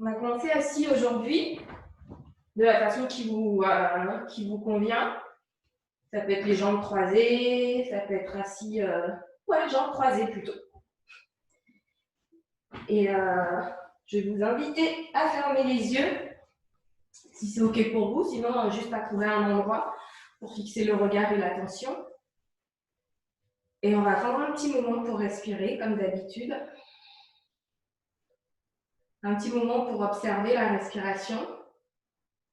On va commencer assis aujourd'hui, de la façon qui vous convient. Ça peut être les jambes croisées, ça peut être assis, jambes croisées plutôt. Et je vais vous inviter à fermer les yeux, si c'est OK pour vous, sinon juste à trouver un endroit pour fixer le regard et l'attention. Et on va prendre un petit moment pour respirer, comme d'habitude. Un petit moment pour observer la respiration.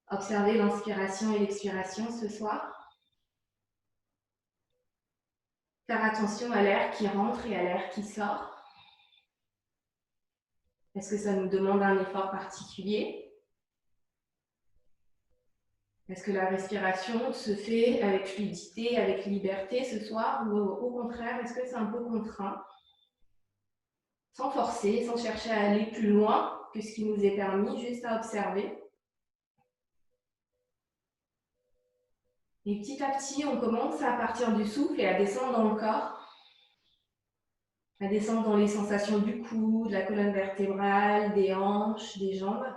Observer l'inspiration et l'expiration ce soir. Faire attention à l'air qui rentre et à l'air qui sort. Est-ce que ça nous demande un effort particulier? Est-ce que la respiration se fait avec fluidité, avec liberté ce soir, ou au contraire, est-ce que c'est un peu contraint? Sans forcer, sans chercher à aller plus loin que ce qui nous est permis, juste à observer. Et petit à petit, on commence à partir du souffle et à descendre dans le corps, à descendre dans les sensations du cou, de la colonne vertébrale, des hanches, des jambes.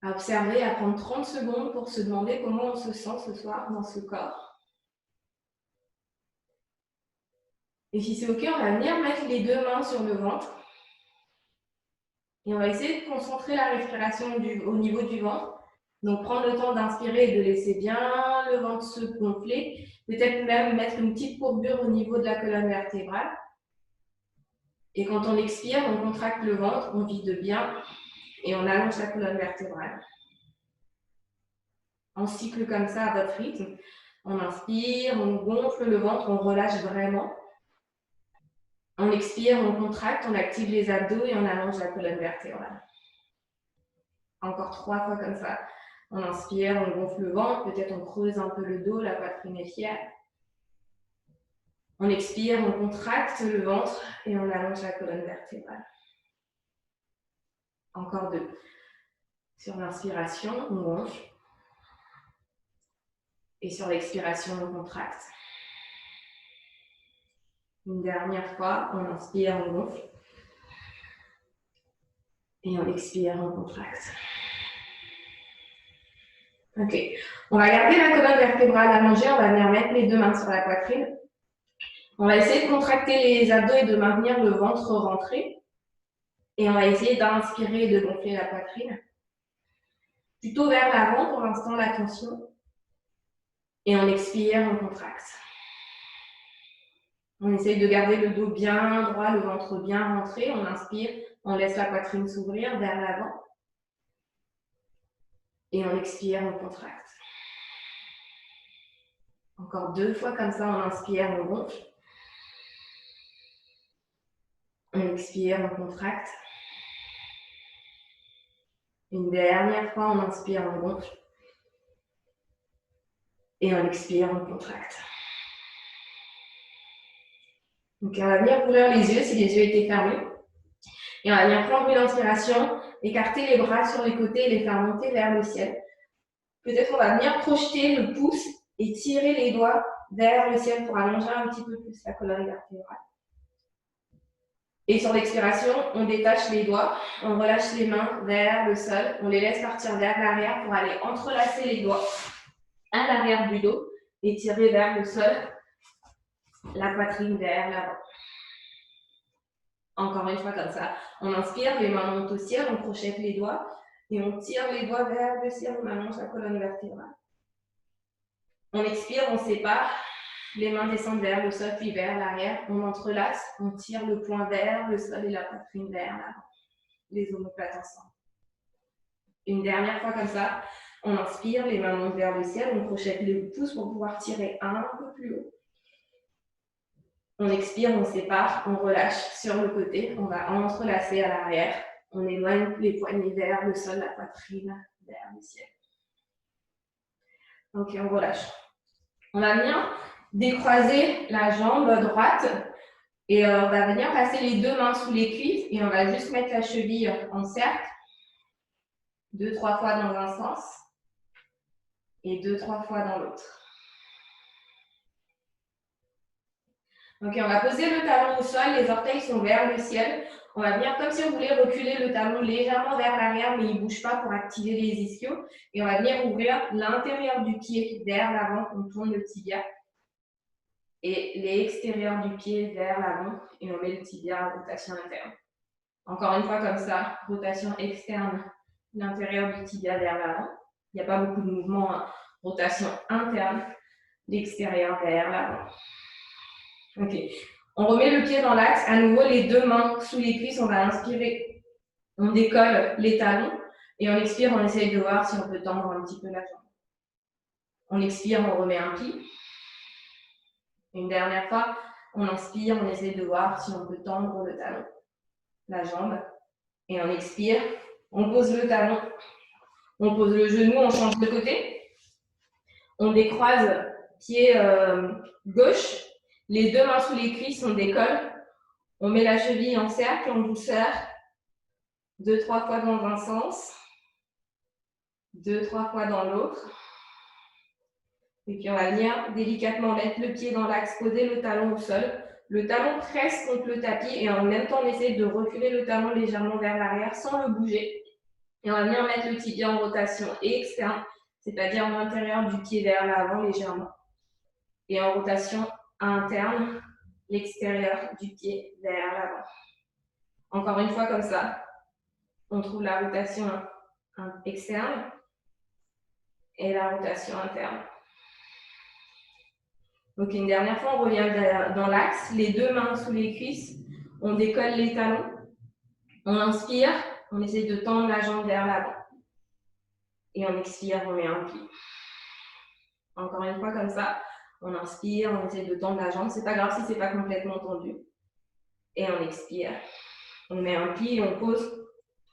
À observer, à prendre 30 secondes pour se demander comment on se sent ce soir dans ce corps. Et si c'est OK, on va venir mettre les deux mains sur le ventre. Et on va essayer de concentrer la respiration au niveau du ventre. Donc, prendre le temps d'inspirer et de laisser bien le ventre se gonfler. Peut-être même mettre une petite courbure au niveau de la colonne vertébrale. Et quand on expire, on contracte le ventre, on vide bien et on allonge la colonne vertébrale. En cycle comme ça, à votre rythme. On inspire, on gonfle le ventre, on relâche vraiment. On expire, on contracte, on active les abdos et on allonge la colonne vertébrale. Encore 3 fois comme ça. On inspire, on gonfle le ventre, peut-être on creuse un peu le dos, la poitrine est fière. On expire, on contracte le ventre et on allonge la colonne vertébrale. Encore 2. Sur l'inspiration, on gonfle. Et sur l'expiration, on contracte. Une dernière fois, on inspire, on gonfle. Et on expire, on contracte. Ok. On va garder la colonne vertébrale allongée, on va venir mettre les deux mains sur la poitrine. On va essayer de contracter les abdos et de maintenir le ventre rentré. Et on va essayer d'inspirer et de gonfler la poitrine. Plutôt vers l'avant pour l'instant, l'attention. Et on expire, on contracte. On essaye de garder le dos bien droit, le ventre bien rentré. On inspire, on laisse la poitrine s'ouvrir vers l'avant. Et on expire, on contracte. Encore 2 fois comme ça, on inspire, on gonfle. On expire, on contracte. Une dernière fois, on inspire, on gonfle. Et on expire, on contracte. Donc on va venir ouvrir les yeux si les yeux étaient fermés. Et on va venir prendre une inspiration, écarter les bras sur les côtés et les faire monter vers le ciel. Peut-être qu'on va venir projeter le pouce et tirer les doigts vers le ciel pour allonger un petit peu plus la colonne vertébrale. Et sur l'expiration, on détache les doigts, on relâche les mains vers le sol, on les laisse partir vers l'arrière pour aller entrelacer les doigts à l'arrière du dos et tirer vers le sol, la poitrine vers l'avant. Encore une fois comme ça. On inspire, les mains montent au ciel, on crochette les doigts et on tire les doigts vers le ciel, on allonge la colonne vertébrale. On expire, on sépare, les mains descendent vers le sol puis vers l'arrière, on entrelace, on tire le poing vers le sol et la poitrine vers l'avant. Les omoplates ensemble. Une dernière fois comme ça, on inspire, les mains montent vers le ciel, on crochette les pouces pour pouvoir tirer un peu plus haut. On expire, on sépare, on relâche sur le côté, on va entrelacer à l'arrière, on éloigne les poignets vers le sol, la poitrine vers le ciel. Ok, on relâche. On va venir décroiser la jambe droite et on va venir passer les deux mains sous les cuisses et on va juste mettre la cheville en cercle, 2-3 fois dans un sens et 2-3 fois dans l'autre. Ok, on va poser le talon au sol, les orteils sont vers le ciel. On va venir comme si on voulait reculer le talon légèrement vers l'arrière, mais il ne bouge pas pour activer les ischios. Et on va venir ouvrir l'intérieur du pied vers l'avant, on tourne le tibia. Et l'extérieur du pied vers l'avant, et on met le tibia en rotation interne. Encore une fois comme ça, rotation externe, l'intérieur du tibia vers l'avant. Il n'y a pas beaucoup de mouvement, hein. Rotation interne, l'extérieur vers l'avant. Ok. On remet le pied dans l'axe. À nouveau, les deux mains sous les cuisses. On va inspirer. On décolle les talons. Et on expire, on essaye de voir si on peut tendre un petit peu la jambe. On expire, on remet un pli. Une dernière fois, on inspire, on essaie de voir si on peut tendre le talon, la jambe. Et on expire, on pose le talon, on pose le genou, on change de côté. On décroise pied gauche, les deux mains sous les cuisses, on décolle. On met la cheville en cercle, en douceur. 2-3 fois dans un sens. 2-3 fois dans l'autre. Et puis on va venir délicatement mettre le pied dans l'axe, poser le talon au sol. Le talon presse contre le tapis et en même temps on essaie de reculer le talon légèrement vers l'arrière sans le bouger. Et on va venir mettre le tibia en rotation externe, c'est-à-dire l'intérieur du pied vers l'avant légèrement. Et en rotation interne, l'extérieur du pied vers l'avant. Encore une fois comme ça, on trouve la rotation externe et la rotation interne. Donc une dernière fois, on revient dans l'axe, les deux mains sous les cuisses, on décolle les talons, on inspire, on essaie de tendre la jambe vers l'avant. Et on expire, on met un pli. Encore une fois comme ça, on inspire, on essaie de tendre la jambe, c'est pas grave si c'est pas complètement tendu. Et on expire, on met un pli et on pose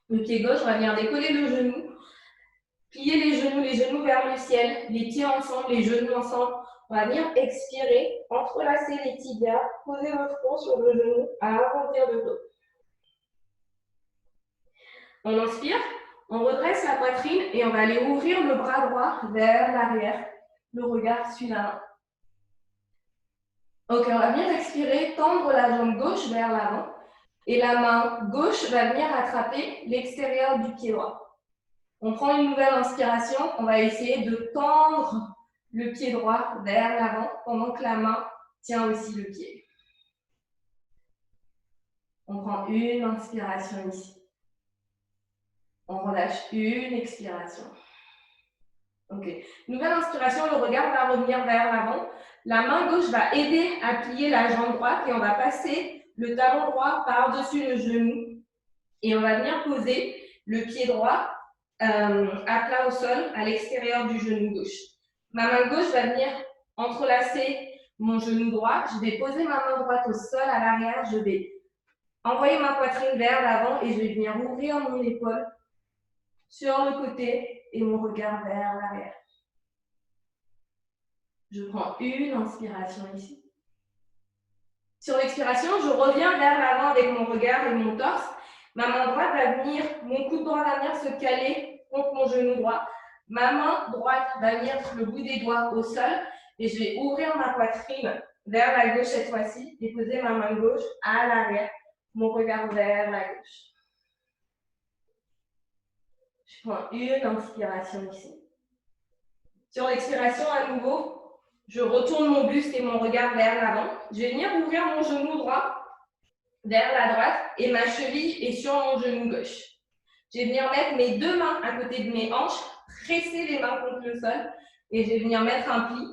le pied gauche, on va venir décoller le genou, plier les genoux vers le ciel, les pieds ensemble, les genoux ensemble. On va venir expirer, entrelacer les tibias, poser le front sur le genou, arrondir le dos. On inspire, on redresse la poitrine et on va aller ouvrir le bras droit vers l'arrière. Le regard suit la main. Ok, on va venir expirer, tendre la jambe gauche vers l'avant. Et la main gauche va venir attraper l'extérieur du pied droit. On prend une nouvelle inspiration, on va essayer de tendre le pied droit vers l'avant pendant que la main tient aussi le pied. On prend une inspiration ici. On relâche une expiration. Ok. Nouvelle inspiration, le regard va revenir vers l'avant. La main gauche va aider à plier la jambe droite et on va passer le talon droit par-dessus le genou. Et on va venir poser le pied droit à plat au sol, à l'extérieur du genou gauche. Ma main gauche va venir entrelacer mon genou droit. Je vais poser ma main droite au sol à l'arrière. Je vais envoyer ma poitrine vers l'avant et je vais venir ouvrir mon épaule sur le côté et mon regard vers l'arrière. Je prends une inspiration ici. Sur l'expiration, je reviens vers l'avant avec mon regard et mon torse. Ma main droite va venir, mon coude droit va venir se caler contre mon genou droit. Ma main droite va venir le bout des doigts au sol et je vais ouvrir ma poitrine vers la gauche cette fois-ci et poser ma main gauche à l'arrière, mon regard vers la gauche. Je prends une inspiration ici. Sur l'expiration, à nouveau, je retourne mon buste et mon regard vers l'avant. Je vais venir ouvrir mon genou droit vers la droite et ma cheville est sur mon genou gauche. Je vais venir mettre mes deux mains à côté de mes hanches, presser les mains contre le sol et je vais venir mettre un pli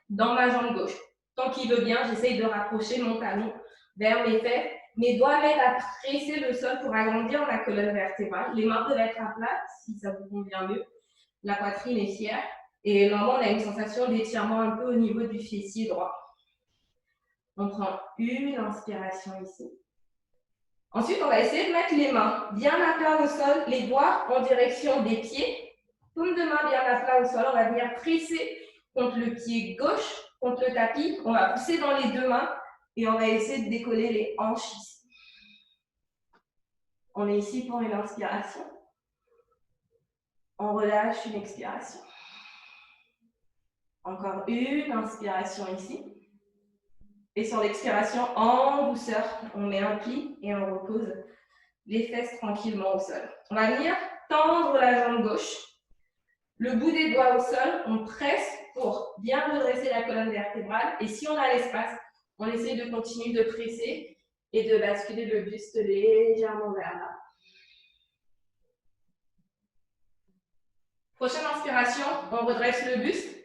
dans ma jambe gauche. Tant qu'il veut bien, j'essaye de rapprocher mon talon vers mes fesses. Mes doigts m'aident à presser le sol pour agrandir ma colonne vertébrale. Les mains peuvent être à plat si ça vous convient mieux. La poitrine est fière et normalement on a une sensation d'étirement un peu au niveau du fessier droit. On prend une inspiration ici. Ensuite, on va essayer de mettre les mains bien à plat au sol, les doigts en direction des pieds. Paume de main bien à plat au sol. On va venir presser contre le pied gauche, contre le tapis. On va pousser dans les deux mains et on va essayer de décoller les hanches ici. On est ici pour une inspiration. On relâche une expiration. Encore une inspiration ici. Et sur l'expiration, en douceur, on met un pli et on repose les fesses tranquillement au sol. On va venir tendre la jambe gauche. Le bout des doigts au sol, on presse pour bien redresser la colonne vertébrale. Et si on a l'espace, on essaie de continuer de presser et de basculer le buste légèrement vers là. Prochaine inspiration, on redresse le buste.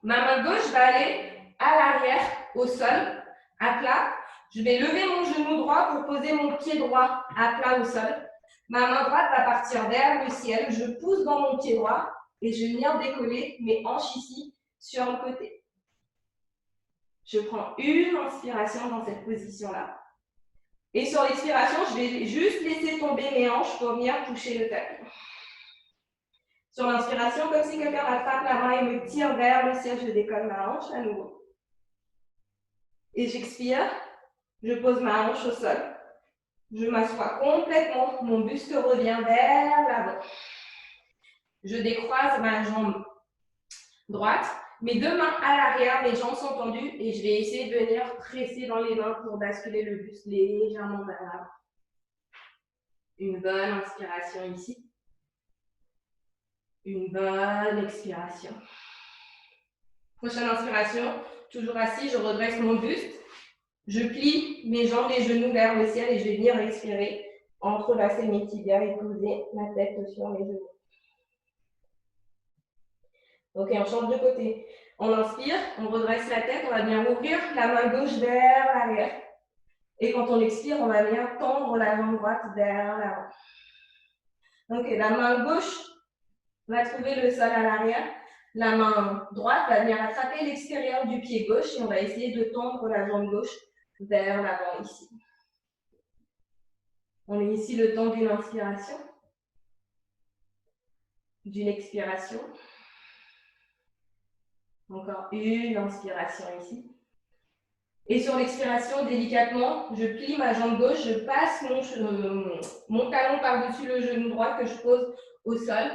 Ma main gauche va aller à l'arrière, au sol, à plat. Je vais lever mon genou droit pour poser mon pied droit à plat au sol. Ma main droite va partir vers le ciel. Je pousse dans mon pied droit et je viens décoller mes hanches ici sur le côté. Je prends une inspiration dans cette position-là. Et sur l'expiration, je vais juste laisser tomber mes hanches pour venir toucher le tapis. Sur l'inspiration, comme si quelqu'un m'attrape la main et me tire vers le ciel, je décolle ma hanche à nouveau. Et j'expire, je pose ma hanche au sol. Je m'assois complètement, mon buste revient vers l'avant. Je décroise ma jambe droite, mes deux mains à l'arrière, mes jambes sont tendues et je vais essayer de venir presser dans les mains pour basculer le buste légèrement vers l'avant. Une bonne inspiration ici. Une bonne expiration. Prochaine inspiration, toujours assis, je redresse mon buste. Je plie mes jambes et genoux vers le ciel et je vais venir expirer, entrelacer mes tibias et poser ma tête sur mes genoux. Ok, on change de côté. On inspire, on redresse la tête, on va venir ouvrir la main gauche vers l'arrière. Et quand on expire, on va venir tendre la jambe droite vers l'avant. Ok, la main gauche va trouver le sol à l'arrière. La main droite va venir attraper l'extérieur du pied gauche et on va essayer de tendre la jambe gauche vers l'avant ici. On est ici le temps d'une inspiration, d'une expiration. Encore une inspiration ici. Et sur l'expiration, délicatement, je plie ma jambe gauche, je passe mon talon par-dessus le genou droit que je pose au sol.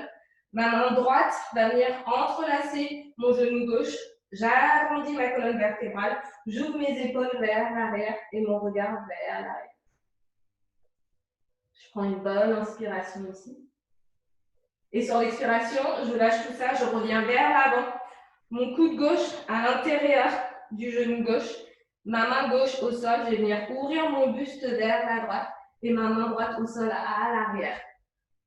Ma main droite va venir entrelacer mon genou gauche. J'agrandis ma colonne vertébrale. J'ouvre mes épaules vers l'arrière et mon regard vers l'arrière. Je prends une bonne inspiration ici. Et sur l'expiration, je lâche tout ça, je reviens vers l'avant. Mon coude gauche à l'intérieur du genou gauche. Ma main gauche au sol, je vais venir ouvrir mon buste vers la droite et ma main droite au sol à l'arrière.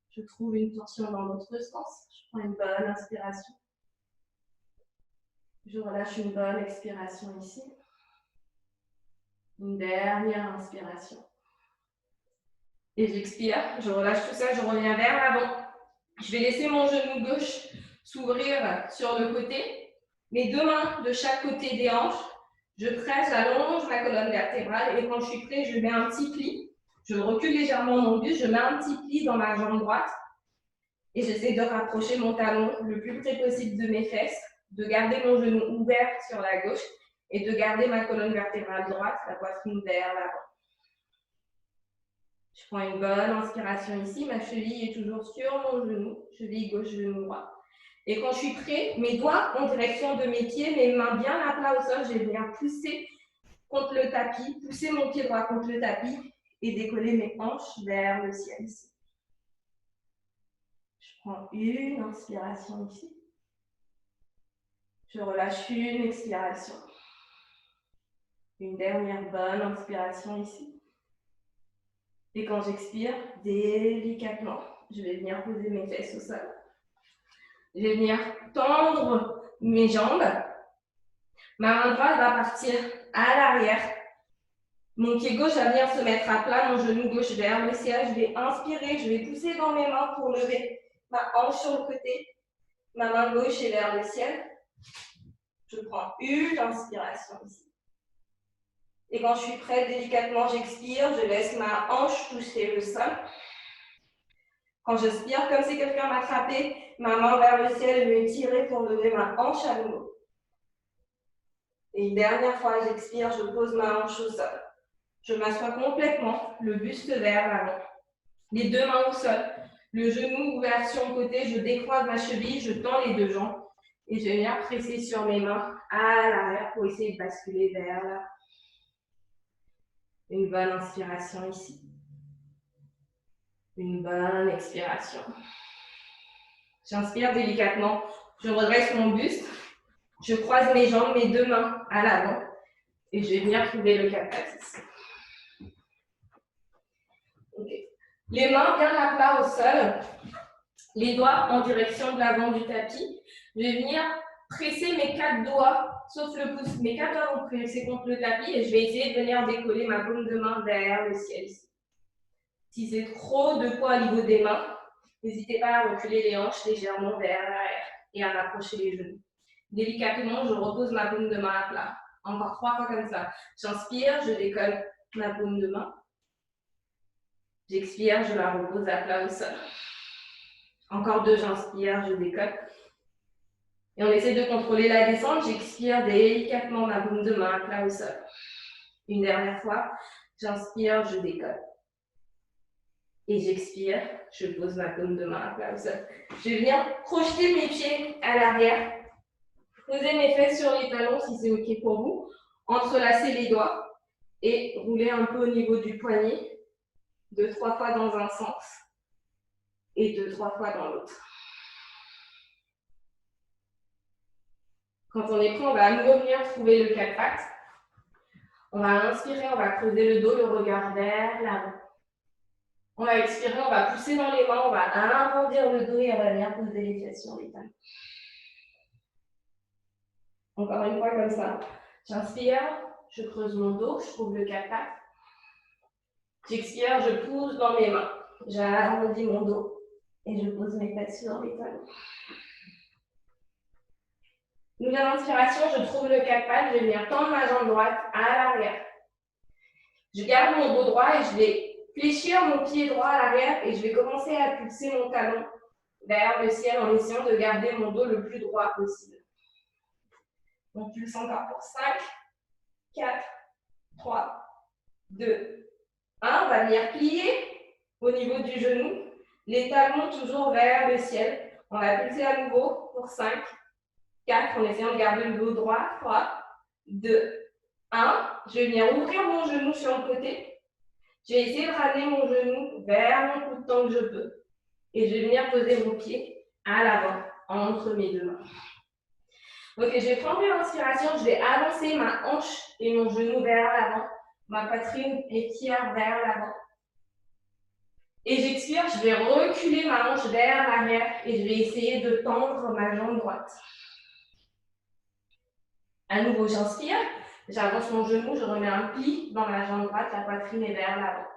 Je trouve une torsion dans l'autre sens. Je prends une bonne inspiration. Je relâche une bonne expiration ici. Une dernière inspiration. Et j'expire, je relâche tout ça, je reviens vers l'avant. Je vais laisser mon genou gauche s'ouvrir sur le côté. Mes deux mains de chaque côté des hanches. Je presse, j'allonge ma colonne vertébrale et quand je suis prêt, je mets un petit pli. Je recule légèrement mon buste, je mets un petit pli dans ma jambe droite et j'essaie de rapprocher mon talon le plus près possible de mes fesses, de garder mon genou ouvert sur la gauche et de garder ma colonne vertébrale droite, la poitrine vers l'avant. Je prends une bonne inspiration ici, ma cheville est toujours sur mon genou, cheville gauche, genou droit. Et quand je suis prêt, mes doigts en direction de mes pieds, mes mains bien à plat au sol, je vais venir pousser contre le tapis, pousser mon pied droit contre le tapis et décoller mes hanches vers le ciel ici. Je prends une inspiration ici. Je relâche une expiration. Une dernière bonne inspiration ici. Et quand j'expire, délicatement, je vais venir poser mes fesses au sol. Je vais venir tendre mes jambes. Ma main droite va partir à l'arrière. Mon pied gauche va venir se mettre à plat, mon genou gauche vers le ciel. Je vais inspirer, je vais pousser dans mes mains pour lever ma hanche sur le côté. Ma main gauche est vers le ciel. Je prends une inspiration ici. Et quand je suis prête, délicatement, j'expire. Je laisse ma hanche toucher le sol. Quand j'expire, comme si quelqu'un m'attrapait, ma main vers le ciel, je vais tirer pour lever ma hanche à nouveau. Et une dernière fois, j'expire, je pose ma hanche au sol. Je m'assois complètement, le buste vers l'avant. Les deux mains au sol, le genou ouvert sur le côté, je décroise ma cheville, je tends les deux jambes et je vais venir presser sur mes mains à l'arrière pour essayer de basculer vers l'avant. Une bonne inspiration ici. Une bonne expiration. J'inspire délicatement. Je redresse mon buste. Je croise mes jambes, mes deux mains à l'avant. Et je vais venir trouver le Kapati ici. Okay. Les mains bien à plat au sol. Les doigts en direction de l'avant du tapis. Je vais venir presser mes 4 doigts, sauf le pouce. Mes 4 doigts vont presser contre le tapis et je vais essayer de venir décoller ma paume de main vers le ciel ici. Si c'est trop de poids au niveau des mains, n'hésitez pas à reculer les hanches légèrement vers l'arrière et à m'approcher les genoux. Délicatement, je repose ma paume de main à plat. Encore 3 fois comme ça. J'inspire, je décolle ma paume de main. J'expire, je la repose à plat au sol. Encore 2, j'inspire, je décolle. Et on essaie de contrôler la descente. J'expire délicatement ma paume de main à plat au sol. Une dernière fois, j'inspire, je décolle. Et j'expire, je pose ma paume de main à plat au sol. Je vais venir projeter mes pieds à l'arrière. Posez mes fesses sur les talons si c'est OK pour vous. Entrelacez les doigts et roulez un peu au niveau du poignet. 2-3 fois dans un sens et 2-3 fois dans l'autre. Quand on est prêt, on va à nouveau venir trouver le 4 pattes. On va inspirer, on va creuser le dos, le regard vers l'avant. On va expirer, on va pousser dans les mains, on va arrondir le dos et on va venir poser les fesses sur les talons. Encore une fois comme ça. J'inspire, je creuse mon dos, je trouve le 4 pattes. J'expire, je pousse dans mes mains. J'arrondis mon dos et je pose mes fesses sur les talons. Nouvelle inspiration, je trouve le 4 pattes, je vais venir tendre ma jambe droite à l'arrière. Je garde mon dos droit et je vais fléchir mon pied droit à l'arrière et je vais commencer à pulser mon talon vers le ciel en essayant de garder mon dos le plus droit possible. On pulse encore pour 5, 4, 3, 2, 1. On va venir plier au niveau du genou, les talons toujours vers le ciel. On va pulser à nouveau pour 5, 4, en essayant de garder le dos droit. 3, 2, 1. Je vais venir ouvrir mon genou sur le côté. Je vais essayer de ramener mon genou vers mon coude tant que je peux. Et je vais venir poser mon pied à l'avant, entre mes deux mains. Ok, je vais prendre une inspiration, je vais avancer ma hanche et mon genou vers l'avant, ma poitrine et tiers vers l'avant. Et j'expire, je vais reculer ma hanche vers l'arrière et je vais essayer de tendre ma jambe droite. À nouveau, j'inspire, j'avance mon genou, je remets un pli dans ma jambe droite, la poitrine est vers l'avant.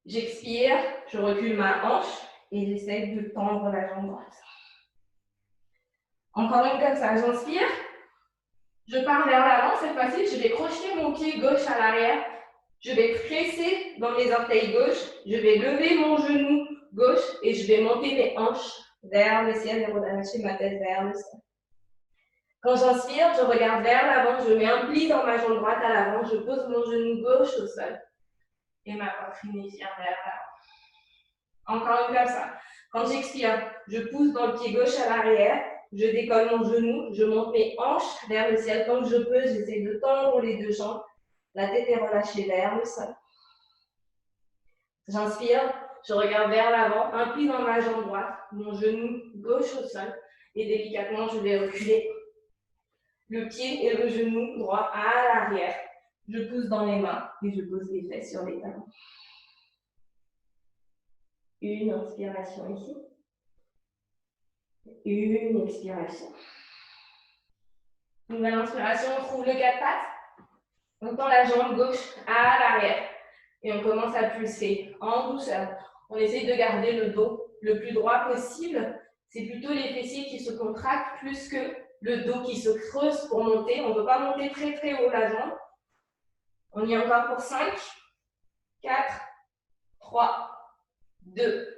J'expire, je recule ma hanche et j'essaie de tendre la jambe droite. Encore une comme ça, j'inspire, je pars vers l'avant, cette fois-ci, je vais crocheter mon pied gauche à l'arrière, je vais presser dans mes orteils gauche, je vais lever mon genou gauche et je vais monter mes hanches vers le ciel et relâcher ma tête vers le ciel. Quand j'inspire, je regarde vers l'avant, je mets un pli dans ma jambe droite à l'avant, je pose mon genou gauche au sol et ma poitrine étire vers l'avant. Encore une comme ça. Quand j'expire, je pousse dans le pied gauche à l'arrière, je décolle mon genou, je monte mes hanches vers le ciel comme je peux, j'essaie de tendre les deux jambes, la tête est relâchée vers le sol. J'inspire, je regarde vers l'avant, un pli dans ma jambe droite, mon genou gauche au sol et délicatement je vais reculer le pied et le genou droit à l'arrière. Je pousse dans les mains et je pose les fesses sur les talons. Une inspiration ici. Une expiration. Nouvelle inspiration, on trouve le 4 pattes. On tend la jambe gauche à l'arrière. Et on commence à pulser en douceur. On essaye de garder le dos le plus droit possible. C'est plutôt les fessiers qui se contractent plus que le dos qui se creuse pour monter. On ne veut pas monter très très haut la jambe. On y est encore pour 5, 4, 3, 2,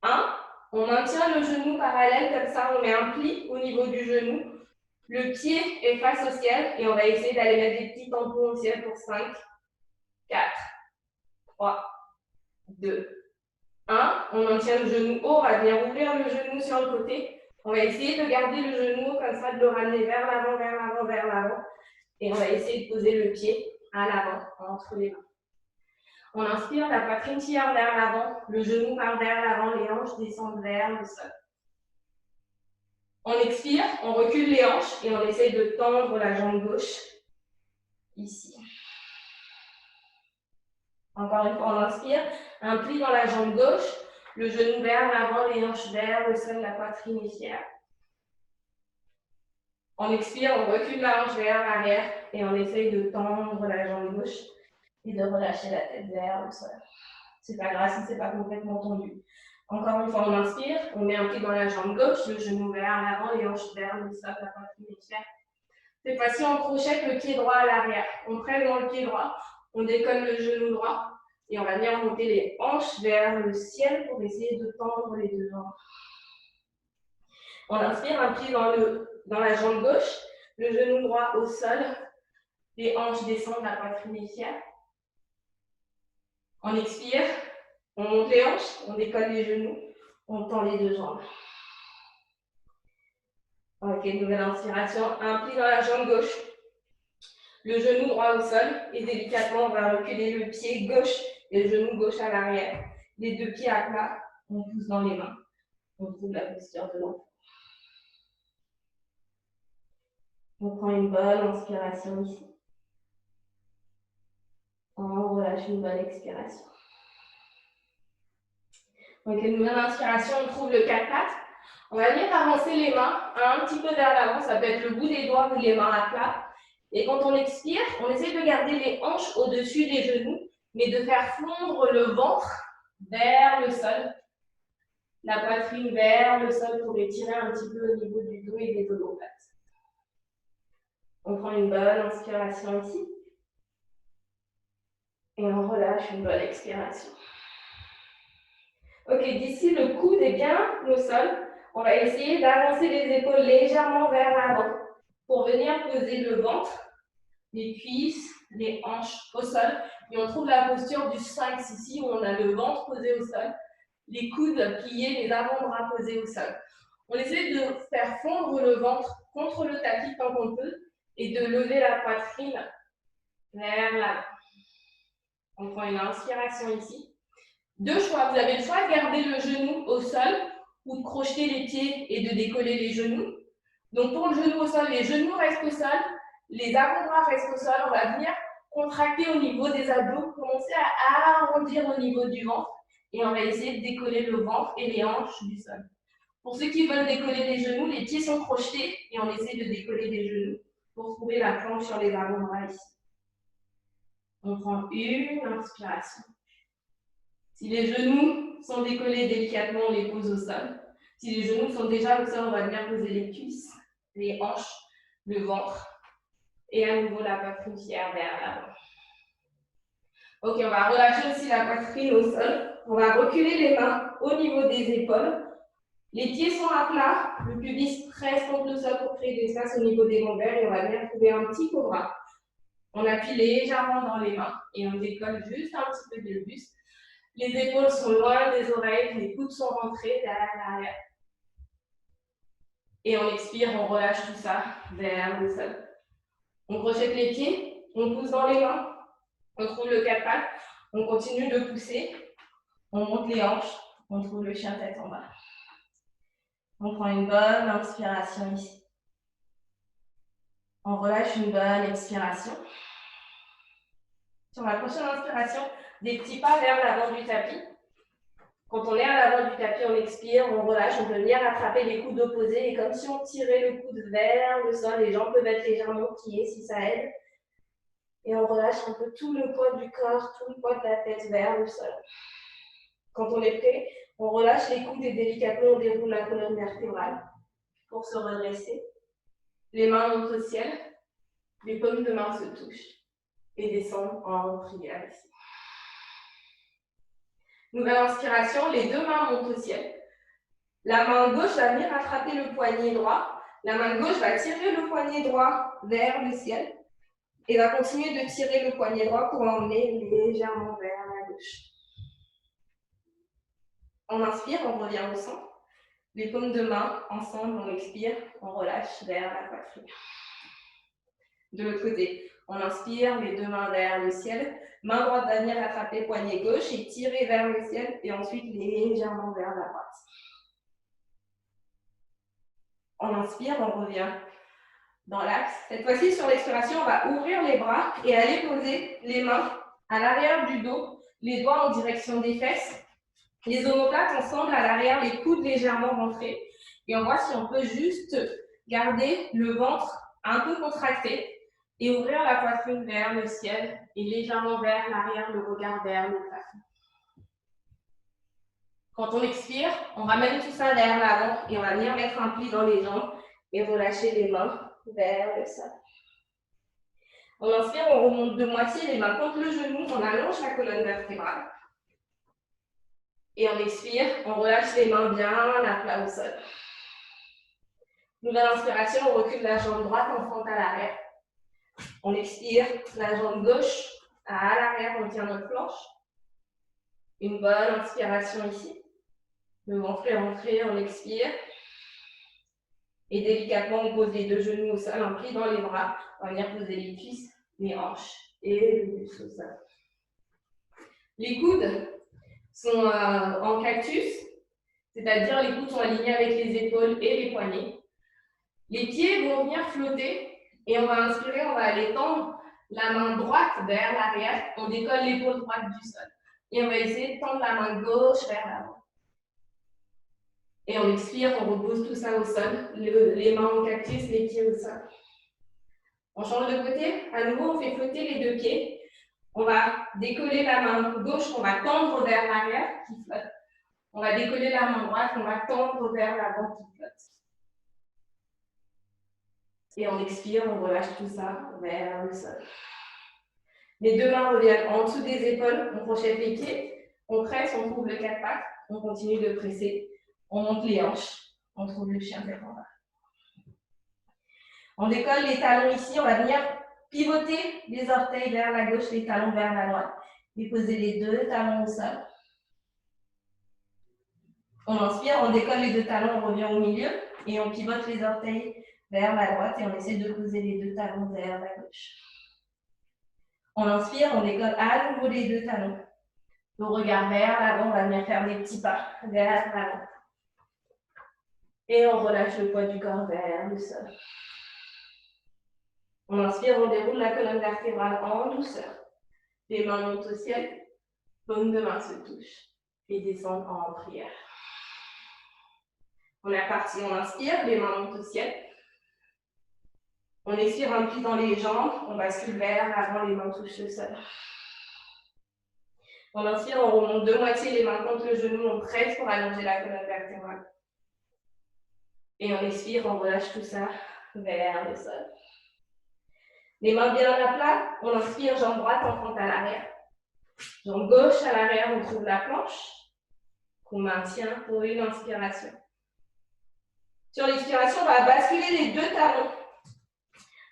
1. On maintient le genou parallèle, comme ça on met un pli au niveau du genou. Le pied est face au ciel et on va essayer d'aller mettre des petits tampons au ciel pour 5, 4, 3, 2, 1. On maintient le genou haut, on va venir ouvrir le genou sur le côté. On va essayer de garder le genou comme ça, de le ramener vers l'avant, vers l'avant, vers l'avant. Et on va essayer de poser le pied à l'avant, entre les mains. On inspire, la poitrine tire vers l'avant, le genou part vers l'avant, les hanches descendent vers le sol. On expire, on recule les hanches et on essaye de tendre la jambe gauche, ici. Encore une fois, on inspire, un pli dans la jambe gauche, le genou vers l'avant, les hanches vers le sol, la poitrine est fière. On expire, on recule la hanche vers l'arrière et on essaye de tendre la jambe gauche et de relâcher la tête vers le sol. C'est pas grave si c'est pas complètement tendu. Encore une fois, on inspire, on met un pied dans la jambe gauche, le genou vers l'avant, les hanches vers le sol, la poitrine est fière. Cette fois-ci, on crochette le pied droit à l'arrière. On presse dans le pied droit, on décolle le genou droit et on va venir monter les hanches vers le ciel pour essayer de tendre les deux jambes. On inspire, un pied dans la jambe gauche, le genou droit au sol, les hanches descendent, la poitrine est fière. On expire, on monte les hanches, on décolle les genoux, on tend les deux jambes. Ok, nouvelle inspiration, un pli dans la jambe gauche, le genou droit au sol et délicatement on va reculer le pied gauche et le genou gauche à l'arrière. Les deux pieds à plat, on pousse dans les mains. On trouve la posture de l'enfant. On prend une bonne inspiration ici. On relâche une bonne expiration. Donc, une nouvelle inspiration, on trouve le 4-4. On va venir avancer les mains un petit peu vers l'avant. Ça peut être le bout des doigts ou les mains à plat. Et quand on expire, on essaie de garder les hanches au-dessus des genoux, mais de faire fondre le ventre vers le sol. La poitrine vers le sol pour étirer un petit peu au niveau du dos et des omoplates. On prend une bonne inspiration ici. Et on relâche une bonne expiration. Ok, d'ici le coude est bien au sol, on va essayer d'avancer les épaules légèrement vers l'avant pour venir poser le ventre, les cuisses, les hanches au sol. Et on trouve la posture du sphinx ici où on a le ventre posé au sol, les coudes pliés, les avant-bras posés au sol. On essaie de faire fondre le ventre contre le tapis tant qu'on peut et de lever la poitrine vers l'avant. On prend une inspiration ici. Deux choix, vous avez le choix de garder le genou au sol ou de crocheter les pieds et de décoller les genoux. Donc pour le genou au sol, les genoux restent au sol, les avant-bras restent au sol. On va venir contracter au niveau des abdos, commencer à arrondir au niveau du ventre et on va essayer de décoller le ventre et les hanches du sol. Pour ceux qui veulent décoller les genoux, les pieds sont crochetés et on essaie de décoller les genoux pour trouver la planche sur les avant-bras ici. On prend une inspiration. Si les genoux sont décollés délicatement, on les pose au sol. Si les genoux sont déjà au sol, on va venir poser les cuisses, les hanches, le ventre. Et à nouveau, la poitrine fière vers l'avant. Ok, on va relâcher aussi la poitrine au sol. On va reculer les mains au niveau des épaules. Les pieds sont à plat. Le pubis presse contre le sol pour créer de l'espace au niveau des lombaires. Et on va venir trouver un petit cobra. On appuie légèrement dans les mains et on décolle juste un petit peu le buste. Les épaules sont loin des oreilles, les coudes sont rentrés derrière l'arrière. Et on expire, on relâche tout ça vers le sol. On crochette les pieds, on pousse dans les mains, on trouve le 4 pattes, on continue de pousser, on monte les hanches, on trouve le chien tête en bas. On prend une bonne inspiration ici. On relâche une bonne expiration. Sur la prochaine inspiration, des petits pas vers l'avant du tapis. Quand on est à l'avant du tapis, on expire, on relâche, on peut venir attraper les coudes opposés et comme si on tirait le coude vers le sol, les jambes peuvent être légèrement pliées si ça aide. Et on relâche un peu tout le poids du corps, tout le poids de la tête vers le sol. Quand on est prêt, on relâche les coudes et délicatement on déroule la colonne vertébrale pour se redresser. Les mains montent au ciel, les paumes de main se touchent et descendent en prière ici. Nouvelle inspiration, les deux mains montent au ciel. La main gauche va venir attraper le poignet droit. La main gauche va tirer le poignet droit vers le ciel et va continuer de tirer le poignet droit pour l'emmener légèrement vers la gauche. On inspire, on revient au centre. Les paumes de main ensemble, on expire, on relâche vers la poitrine. De l'autre côté, On inspire, les deux mains vers le ciel. Main droite va venir attraper poignet gauche et tirer vers le ciel et ensuite légèrement vers la droite. On inspire, on revient dans l'axe. Cette fois-ci, sur l'expiration, on va ouvrir les bras et aller poser les mains à l'arrière du dos, les doigts en direction des fesses. Les omoplates ensemble à l'arrière, les coudes légèrement rentrés. Et on voit si on peut juste garder le ventre un peu contracté et ouvrir la poitrine vers le ciel et légèrement vers l'arrière, le regard vers le plafond. Quand on expire, on ramène tout ça vers l'avant et on va venir mettre un pli dans les jambes et relâcher les mains vers le sol. On inspire, on remonte de moitié les mains contre le genou, on allonge la colonne vertébrale. Et on expire, on relâche les mains bien à plat au sol. Nouvelle inspiration, on recule la jambe droite en fente à l'arrière. On expire, la jambe gauche à l'arrière, on tient notre planche. Une bonne inspiration ici. Le ventre est rentré, on expire. Et délicatement, on pose les deux genoux au sol, un pli dans les bras. On va venir poser les cuisses, les hanches et le buste au sol. Les coudes sont en cactus, c'est-à-dire les coudes sont alignés avec les épaules et les poignets. Les pieds vont venir flotter et on va inspirer, on va aller tendre la main droite vers l'arrière. On décolle l'épaule droite du sol. Et on va essayer de tendre la main gauche vers l'avant. Et on expire, on repose tout ça au sol, les mains en cactus, les pieds au sol. On change de côté, à nouveau on fait flotter les deux pieds. On va décoller la main gauche, on va tendre vers l'arrière qui flotte. On va décoller la main droite, on va tendre vers l'avant qui flotte. Et on expire, on relâche tout ça vers le sol. Les deux mains reviennent en dessous des épaules, on crochette les pieds, on presse, on trouve le quatre pattes, on continue de presser, on monte les hanches, on trouve le chien tête en bas. On décolle les talons ici, on va venir pivoter les orteils vers la gauche, les talons vers la droite. Déposer les deux talons au sol. On inspire, on décolle les deux talons, on revient au milieu et on pivote les orteils vers la droite et on essaie de poser les deux talons vers la gauche. On inspire, on décolle à nouveau les deux talons. Le regard vers l'avant, on va venir faire des petits pas vers l'avant. Et on relâche le poids du corps vers le sol. On inspire, on déroule la colonne vertébrale en douceur. Les mains montent au ciel, paume de main se touche et descendent en prière. On est parti, on inspire, les mains montent au ciel. On expire un pli dans les jambes, on bascule vers l'avant, les mains touchent le sol. On inspire, on remonte de moitié les mains contre le genou, on presse pour allonger la colonne vertébrale. Et on expire, on relâche tout ça vers le sol. Les mains bien à plat, on inspire, jambe droite en fente à l'arrière. Jambe gauche à l'arrière, on trouve la planche qu'on maintient pour une inspiration. Sur l'expiration, on va basculer les deux talons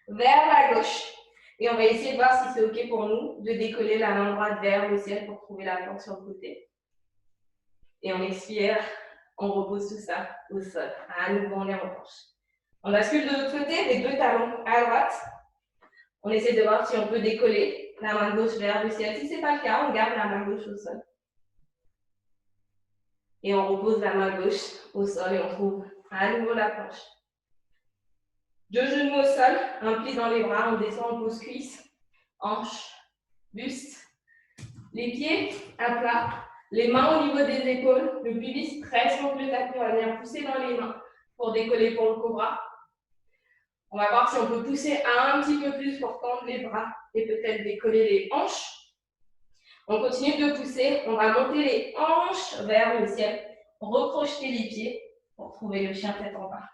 vers la gauche. Et on va essayer de voir si c'est OK pour nous de décoller la main droite vers le ciel pour trouver la planche sur le côté. Et on expire, on repose tout ça au sol. À nouveau, on est en planche. On bascule de l'autre côté, les deux talons à droite. On essaie de voir si on peut décoller la main gauche vers le ciel. Si ce n'est pas le cas, on garde la main gauche au sol. Et on repose la main gauche au sol et on trouve à nouveau la planche. Deux genoux au sol, un pli dans les bras, on descend, on pose cuisse, hanche, buste. Les pieds à plat, les mains au niveau des épaules, le pubis presse contre le tapis, on va venir pousser dans les mains pour décoller pour le cobra. On va voir si on peut pousser un petit peu plus pour tendre les bras et peut-être décoller les hanches. On continue de pousser, on va monter les hanches vers le ciel, recrocheter les pieds pour trouver le chien tête en bas.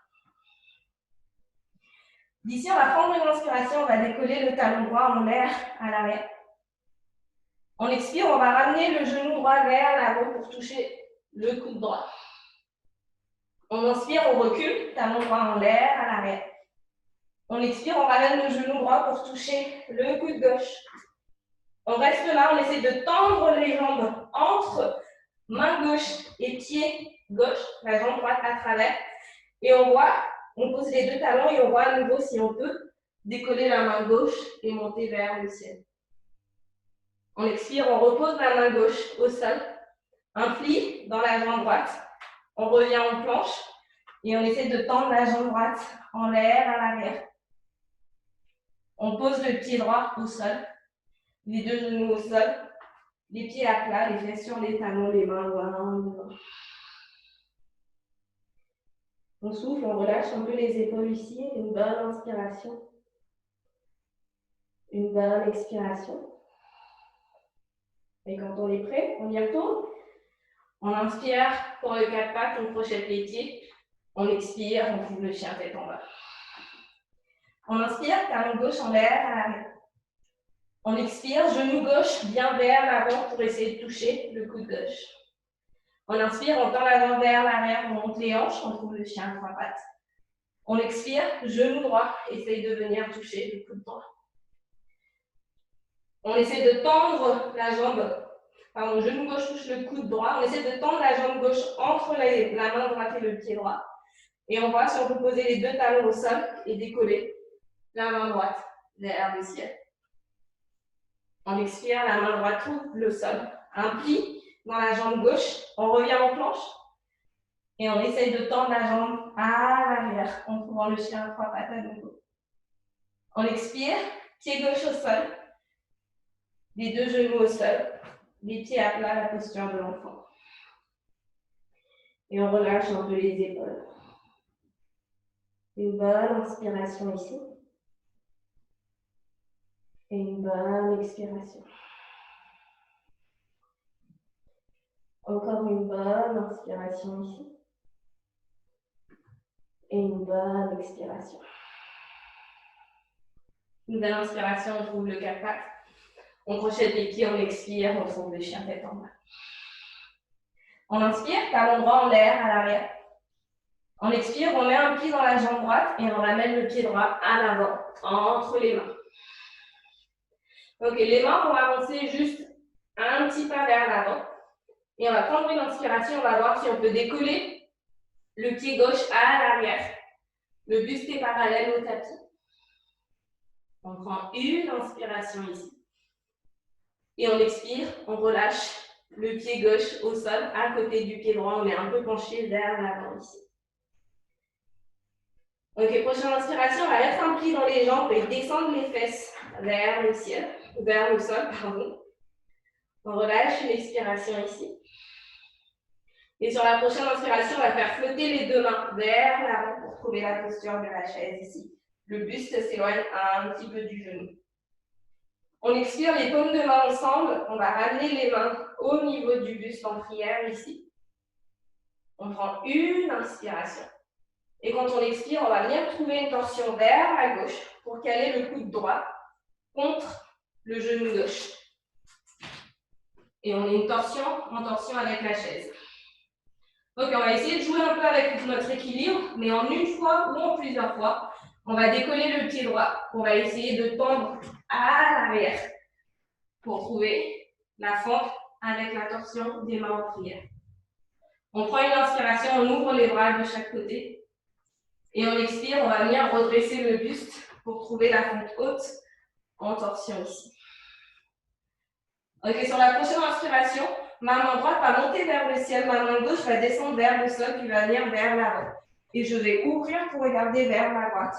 D'ici, on va prendre une inspiration, on va décoller le talon droit en l'air à l'arrière. On expire, on va ramener le genou droit vers l'avant pour toucher le coude droit. On inspire, on recule, talon droit en l'air à l'arrière. On expire, on ramène le genou droit pour toucher le coude gauche. On reste là, on essaie de tendre les jambes entre main gauche et pied gauche, la jambe droite à travers. Et on voit, on pose les deux talons et on voit à nouveau si on peut décoller la main gauche et monter vers le ciel. On expire, on repose la main gauche au sol, un pli dans la jambe droite, on revient en planche et on essaie de tendre la jambe droite en l'air à l'arrière. On pose le pied droit au sol, les deux genoux au sol, les pieds à plat, les fesses sur les talons, les mains loin devant. On souffle, on relâche un peu les épaules ici, une bonne inspiration, une bonne expiration. Et quand on est prêt, on y retourne. On inspire pour le 4 pattes, on crochette les pieds. On expire, on fout le chien tête en bas. On inspire, talon gauche en l'air à l'arrière. On expire, genou gauche bien vers l'avant pour essayer de toucher le coude gauche. On inspire, on tend l'avant vers l'arrière, on monte les hanches, on trouve le chien à 3 pattes. On expire, genou droit, essaye de venir toucher le coude droit. On essaie de tendre la jambe, pardon, genou gauche touche le coude droit. On essaie de tendre la jambe gauche entre la main droite et le pied droit. Et on voit si on peut poser les deux talons au sol et décoller la main droite vers le ciel. On expire, la main droite trouve le sol. Un pli dans la jambe gauche, on revient en planche. Et on essaye de tendre la jambe à l'arrière en trouvant le chien à 3 pattes à nouveau. On expire, pied gauche au sol. Les deux genoux au sol, les pieds à plat, la posture de l'enfant. Et on relâche un peu les épaules. Une bonne inspiration ici. Et une bonne expiration. Encore une bonne inspiration ici. Et une bonne expiration. Une belle inspiration, on trouve le 4 pattes. On crochette les pieds, on expire, on trouve le chien tête en bas. On inspire, talon droit en l'air, à l'arrière. On expire, on met un pied dans la jambe droite et on ramène le pied droit à l'avant, entre les mains. Ok, les mains vont avancer juste un petit pas vers l'avant. Et on va prendre une inspiration, on va voir si on peut décoller le pied gauche à l'arrière. Le buste est parallèle au tapis. On prend une inspiration ici. Et on expire, on relâche le pied gauche au sol, à côté du pied droit. On est un peu penché vers l'avant ici. Ok, prochaine inspiration, on va mettre un pli dans les jambes et descendre les fesses vers le ciel, vers le sol, pardon. On relâche une expiration ici. Et sur la prochaine inspiration, on va faire flotter les deux mains vers l'avant pour trouver la posture de la chaise ici. Le buste s'éloigne un petit peu du genou. On expire les paumes de main ensemble. On va ramener les mains au niveau du buste en prière ici. On prend une inspiration. Et quand on expire, on va venir trouver une torsion vers la gauche pour caler le coude droit contre le genou gauche. Et on est en torsion avec la chaise. Ok, on va essayer de jouer un peu avec notre équilibre, mais en une fois ou en plusieurs fois. On va décoller le pied droit. On va essayer de tendre à l'arrière pour trouver la fente avec la torsion des mains en prière. On prend une inspiration, on ouvre les bras de chaque côté. Et on expire, on va venir redresser le buste pour trouver la fente haute en torsion ici. Ok, sur la prochaine inspiration, ma main droite va monter vers le ciel, ma main gauche va descendre vers le sol, puis va venir vers l'avant. Et je vais ouvrir pour regarder vers la droite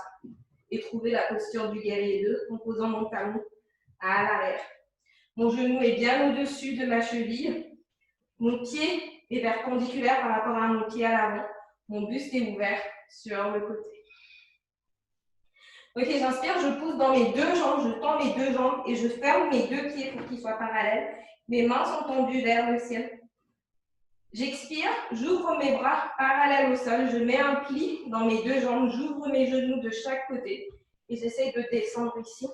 et trouver la posture du guerrier 2 en posant mon talon à l'arrière. Mon genou est bien au-dessus de ma cheville. Mon pied est perpendiculaire par rapport à mon pied à l'avant. Mon buste est ouvert sur le côté. Ok, j'inspire, je pousse dans mes deux jambes, je tends mes deux jambes et je ferme mes deux pieds pour qu'ils soient parallèles. Mes mains sont tendues vers le ciel. J'expire, j'ouvre mes bras parallèles au sol, je mets un pli dans mes deux jambes, j'ouvre mes genoux de chaque côté et j'essaie de descendre ici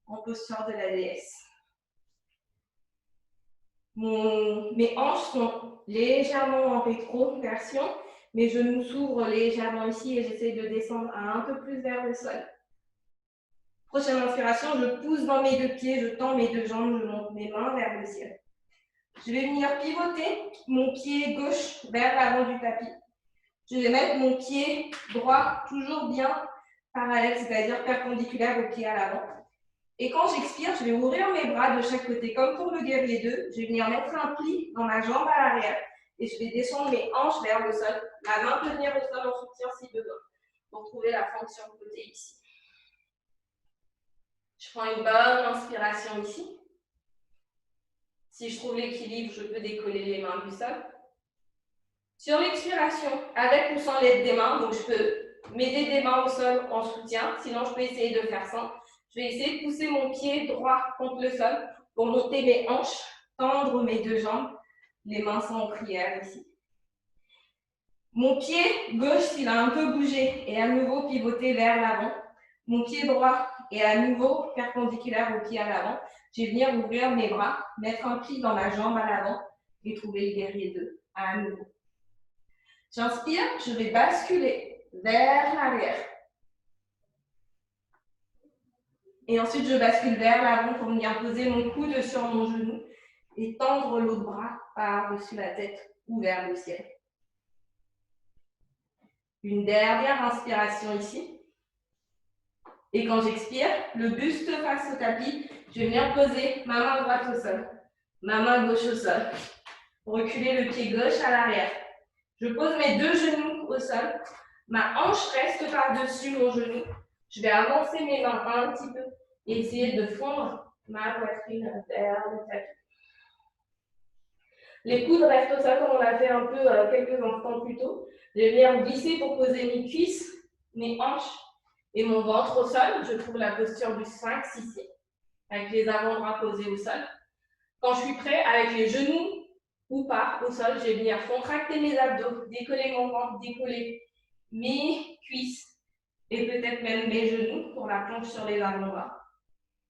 en posture de la déesse. Mes hanches sont légèrement en rétroversion, mes genoux s'ouvrent légèrement ici et j'essaie de descendre un peu plus vers le sol. Prochaine inspiration, je pousse dans mes deux pieds, je tends mes deux jambes, je monte mes mains vers le ciel. Je vais venir pivoter mon pied gauche vers l'avant du tapis. Je vais mettre mon pied droit toujours bien parallèles, c'est-à-dire perpendiculaires au pied à l'avant. Et quand j'expire, je vais ouvrir mes bras de chaque côté, comme pour le guerrier 2. Je vais venir mettre un pli dans ma jambe à l'arrière et je vais descendre mes hanches vers le sol. Ma main peut venir au sol en soutien si besoin, pour trouver la fonction de côté ici. Je prends une bonne inspiration ici. Si je trouve l'équilibre, je peux décoller les mains du sol. Sur l'expiration, avec ou sans l'aide des mains, donc je peux m'aider des mains au sol en soutien, sinon je peux essayer de faire sans. Je vais essayer de pousser mon pied droit contre le sol pour monter mes hanches, tendre mes deux jambes, les mains sont en prière ici. Mon pied gauche, s'il a un peu bougé, est à nouveau pivoté vers l'avant. Mon pied droit est à nouveau perpendiculaire au pied à l'avant. Je vais venir ouvrir mes bras, mettre un pli dans ma jambe à l'avant et trouver le guerrier 2 à nouveau. J'inspire, je vais basculer vers l'arrière. Et ensuite, je bascule vers l'avant pour venir poser mon coude sur mon genou et tendre l'autre bras par-dessus la tête ou vers le ciel. Une dernière inspiration ici. Et quand j'expire, le buste face au tapis, je vais venir poser ma main droite au sol, ma main gauche au sol. Reculer le pied gauche à l'arrière. Je pose mes deux genoux au sol. Ma hanche reste par-dessus mon genou. Je vais avancer mes mains un petit peu et essayer de fondre ma poitrine vers le tapis. Les coudes restent au sol comme on l'a fait un peu quelques instants plus tôt. Je vais venir glisser pour poser mes cuisses, mes hanches et mon ventre au sol. Je trouve la posture du sphinx ici, avec les avant-bras posés au sol. Quand je suis prêt, avec les genoux ou pas au sol, je vais venir contracter mes abdos, décoller mon ventre, décoller mes cuisses et peut-être même mes genoux pour la planche sur les avant-bras.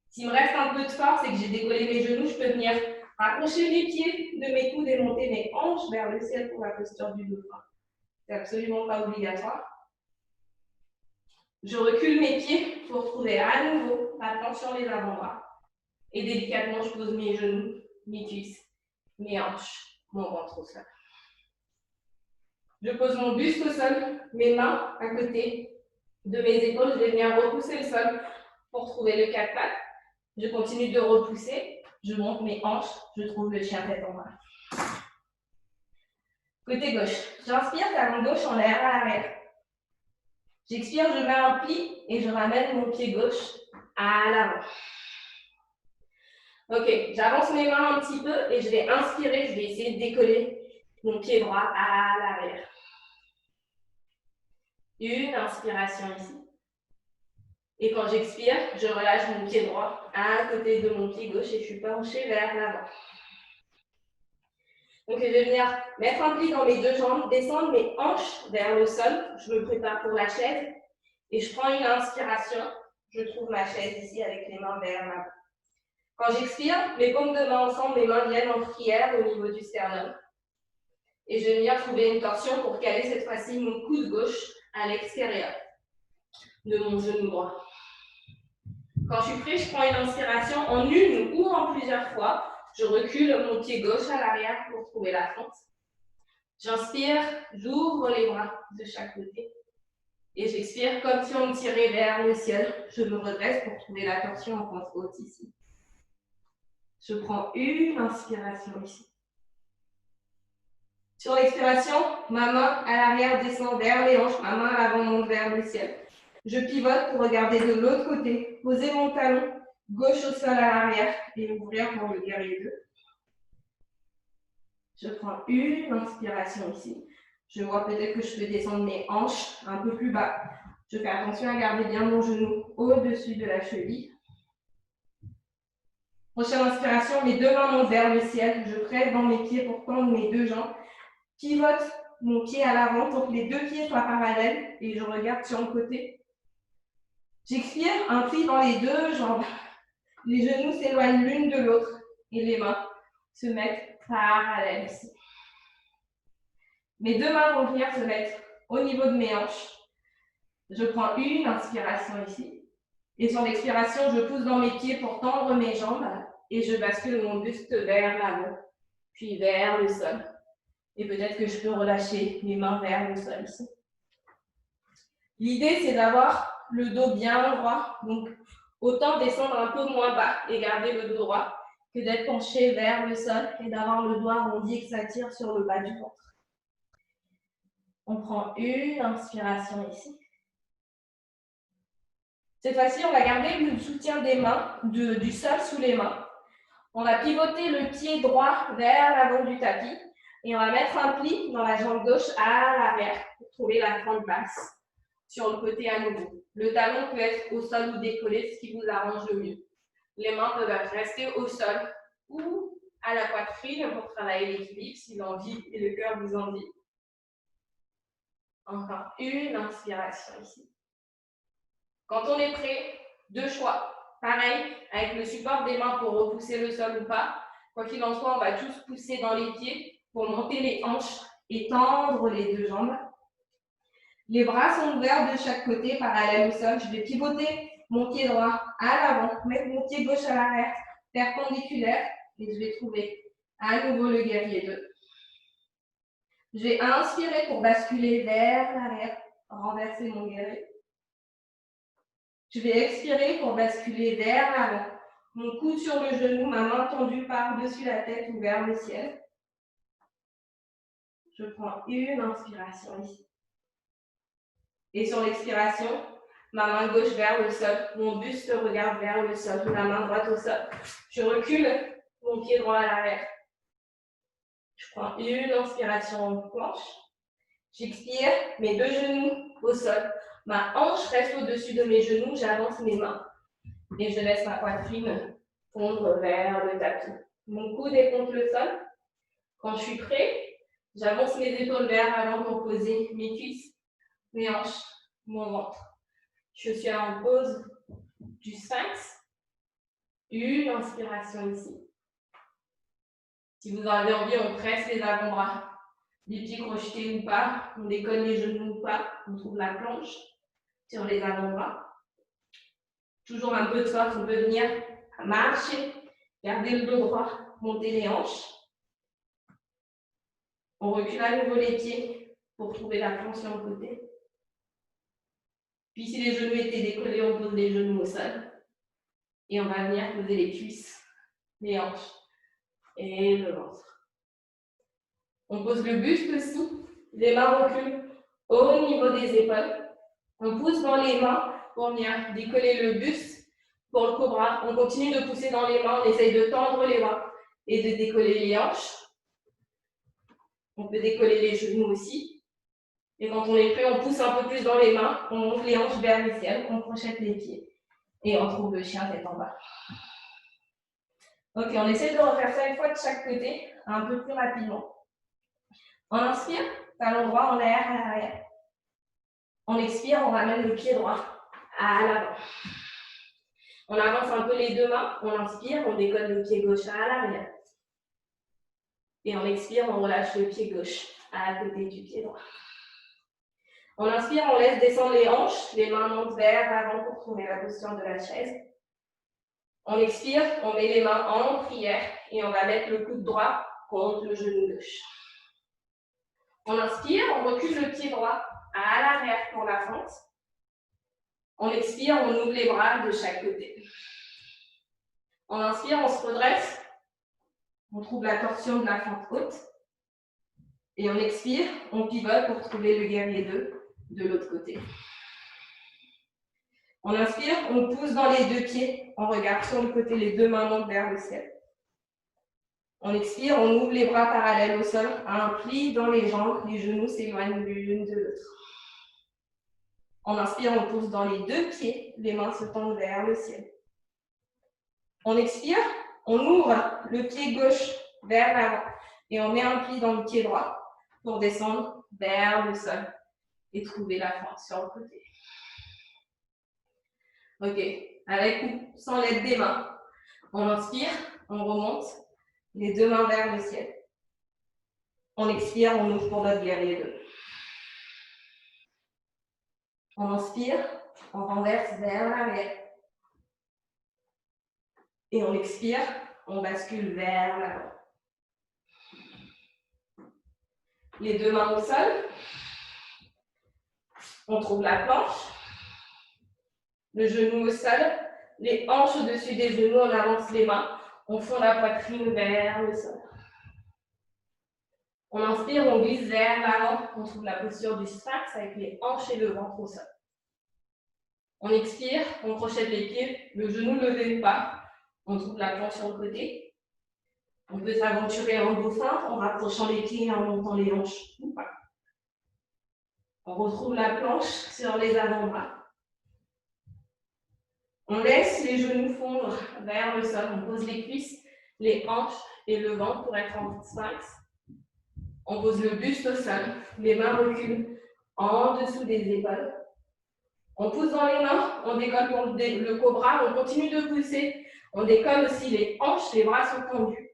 S'il me reste un peu de force et que j'ai décollé mes genoux, je peux venir accrocher les pieds de mes coudes et monter mes hanches vers le ciel pour la posture du dauphin. C'est absolument pas obligatoire. Je recule mes pieds pour trouver à nouveau la planche sur les avant-bras. Et délicatement, je pose mes genoux, mes cuisses, mes hanches, mon ventre au sol. Je pose mon buste au sol, mes mains à côté de mes épaules. Je vais venir repousser le sol pour trouver le 4 pattes. Je continue de repousser. Je monte mes hanches. Je trouve le chien tête en bas. Côté gauche. J'inspire, talon gauche en l'air à l'arrière. J'expire, je mets un pli et je ramène mon pied gauche à l'avant. Ok, j'avance mes mains un petit peu et je vais inspirer. Je vais essayer de décoller mon pied droit à l'arrière. Une inspiration ici. Et quand j'expire, je relâche mon pied droit à côté de mon pied gauche et je suis penchée vers l'avant. Donc, je vais venir mettre un pli dans mes deux jambes, descendre mes hanches vers le sol. Je me prépare pour la chaise et je prends une inspiration. Je trouve ma chaise ici avec les mains vers l'avant. Quand j'expire, mes paumes de main ensemble, mes mains viennent en prière au niveau du sternum. Et je vais venir trouver une torsion pour caler cette fois-ci mon coude gauche à l'extérieur de mon genou droit. Quand je suis prêt, je prends une inspiration en une ou en plusieurs fois. Je recule mon pied gauche à l'arrière pour trouver la fente. J'inspire, j'ouvre les bras de chaque côté. Et j'expire comme si on me tirait vers le ciel. Je me redresse pour trouver la torsion en pente haute ici. Je prends une inspiration ici. Sur l'expiration, ma main à l'arrière descend vers les hanches, ma main à l'avant monte vers le ciel. Je pivote pour regarder de l'autre côté, poser mon talon gauche au sol à l'arrière et ouvrir pour le guerrier 2. Je prends une inspiration ici. Je vois peut-être que je peux descendre mes hanches un peu plus bas. Je fais attention à garder bien mon genou au-dessus de la cheville. Prochaine inspiration, mes deux mains montent vers le ciel. Je presse dans mes pieds pour tendre mes deux jambes. Pivote mon pied à l'avant pour que les deux pieds soient parallèles et je regarde sur le côté. J'expire, un pli dans les deux jambes. Les genoux s'éloignent l'une de l'autre et les mains se mettent parallèles ici. Mes deux mains vont venir se mettre au niveau de mes hanches. Je prends une inspiration ici. Et sur l'expiration, je pousse dans mes pieds pour tendre mes jambes et je bascule mon buste vers l'avant, puis vers le sol. Et peut-être que je peux relâcher mes mains vers le sol ici. L'idée, c'est d'avoir le dos bien droit. Donc, autant descendre un peu moins bas et garder le dos droit que d'être penché vers le sol et d'avoir le doigt arrondi et que ça tire sur le bas du ventre. On prend une inspiration ici. Cette fois-ci, on va garder le soutien des mains, du sol sous les mains. On va pivoter le pied droit vers l'avant du tapis et on va mettre un pli dans la jambe gauche à l'arrière pour trouver la fente basse sur le côté à nouveau. Le talon peut être au sol ou décollé, ce qui vous arrange le mieux. Les mains peuvent rester au sol ou à la poitrine pour travailler l'équilibre si l'envie et le cœur vous en dit. Encore une inspiration ici. Quand on est prêt, deux choix. Pareil, avec le support des mains pour repousser le sol ou pas. Quoi qu'il en soit, on va tous pousser dans les pieds pour monter les hanches et tendre les deux jambes. Les bras sont ouverts de chaque côté, parallèles au sol. Je vais pivoter mon pied droit à l'avant, mettre mon pied gauche à l'arrière, perpendiculaire, et je vais trouver à nouveau le guerrier 2. Je vais inspirer pour basculer vers l'arrière, renverser mon guerrier. Je vais expirer pour basculer vers l'avant. Mon coude sur le genou, ma main tendue par-dessus la tête ou vers le ciel. Je prends une inspiration ici. Et sur l'expiration, ma main gauche vers le sol, mon buste regarde vers le sol, la main droite au sol. Je recule mon pied droit à l'arrière. Je prends une inspiration en planche. J'expire, mes deux genoux au sol. Ma hanche reste au-dessus de mes genoux, j'avance mes mains. Et je laisse ma poitrine fondre vers le tapis. Mon coude est contre le sol. Quand je suis prêt, j'avance mes épaules vers l'avant pour poser mes cuisses, mes hanches, mon ventre. Je suis en pose du sphinx. Une inspiration ici. Si vous en avez envie, on presse les avant-bras. Les pieds crochetés ou pas, on décolle les genoux ou pas, on trouve la planche sur les avant-bras. Toujours un peu de force, on peut venir marcher, garder le dos droit, monter les hanches. On recule à nouveau les pieds pour trouver la planche sur le côté. Puis si les genoux étaient décollés, on pose les genoux au sol. Et on va venir poser les cuisses, les hanches et le ventre. On pose le buste aussi. Les mains reculent au niveau des épaules. On pousse dans les mains pour venir décoller le buste pour le cobra. On continue de pousser dans les mains. On essaye de tendre les bras et de décoller les hanches. On peut décoller les genoux aussi. Et quand on est prêt, on pousse un peu plus dans les mains. On monte les hanches vers le ciel. On crochette les pieds. Et on trouve le chien tête en bas. Ok, on essaie de refaire ça une fois de chaque côté, un peu plus rapidement. On inspire, talon droit en l'air, à l'arrière. On expire, on ramène le pied droit à l'avant. On avance un peu les deux mains, on inspire, on décolle le pied gauche à l'arrière. Et on expire, on relâche le pied gauche à côté du pied droit. On inspire, on laisse descendre les hanches, les mains montent vers l'avant pour trouver la posture de la chaise. On expire, on met les mains en prière et on va mettre le coude droit contre le genou gauche. On inspire, on recule le pied droit à l'arrière pour la fente. On expire, on ouvre les bras de chaque côté. On inspire, on se redresse. On trouve la torsion de la fente haute. Et on expire, on pivote pour trouver le guerrier 2 de l'autre côté. On inspire, on pousse dans les deux pieds. On regarde sur le côté, les deux mains montent vers le ciel. On expire, on ouvre les bras parallèles au sol, un pli dans les jambes, les genoux s'éloignent l'une de l'autre. On inspire, on pousse dans les deux pieds, les mains se tendent vers le ciel. On expire, on ouvre le pied gauche vers l'avant et on met un pli dans le pied droit pour descendre vers le sol et trouver la force sur le côté. Ok, avec ou sans l'aide des mains, on inspire, on remonte, les deux mains vers le ciel. On expire, on ouvre pour notre guerrier 2. On inspire, on renverse vers l'arrière. Et on expire, on bascule vers l'avant. Les deux mains au sol. On trouve la planche. le genou au sol, les hanches au-dessus des genoux, on avance les mains, on fond la poitrine vers le sol. On inspire, on glisse vers l'avant, on trouve la posture du sphinx avec les hanches et le ventre au sol. On expire, on crochette les pieds, le genou levé ou pas, on trouve la planche sur le côté. On peut s'aventurer en dauphin en rapprochant les pieds et en montant les hanches ou pas. On retrouve la planche sur les avant-bras. On laisse les genoux fondre vers le sol, on pose les cuisses, les hanches et le ventre pour être en sphinx. On pose le buste au sol, les mains reculent en dessous des épaules. On pousse dans les mains, on décolle pour le cobra, on continue de pousser. On décolle aussi les hanches, les bras sont tendus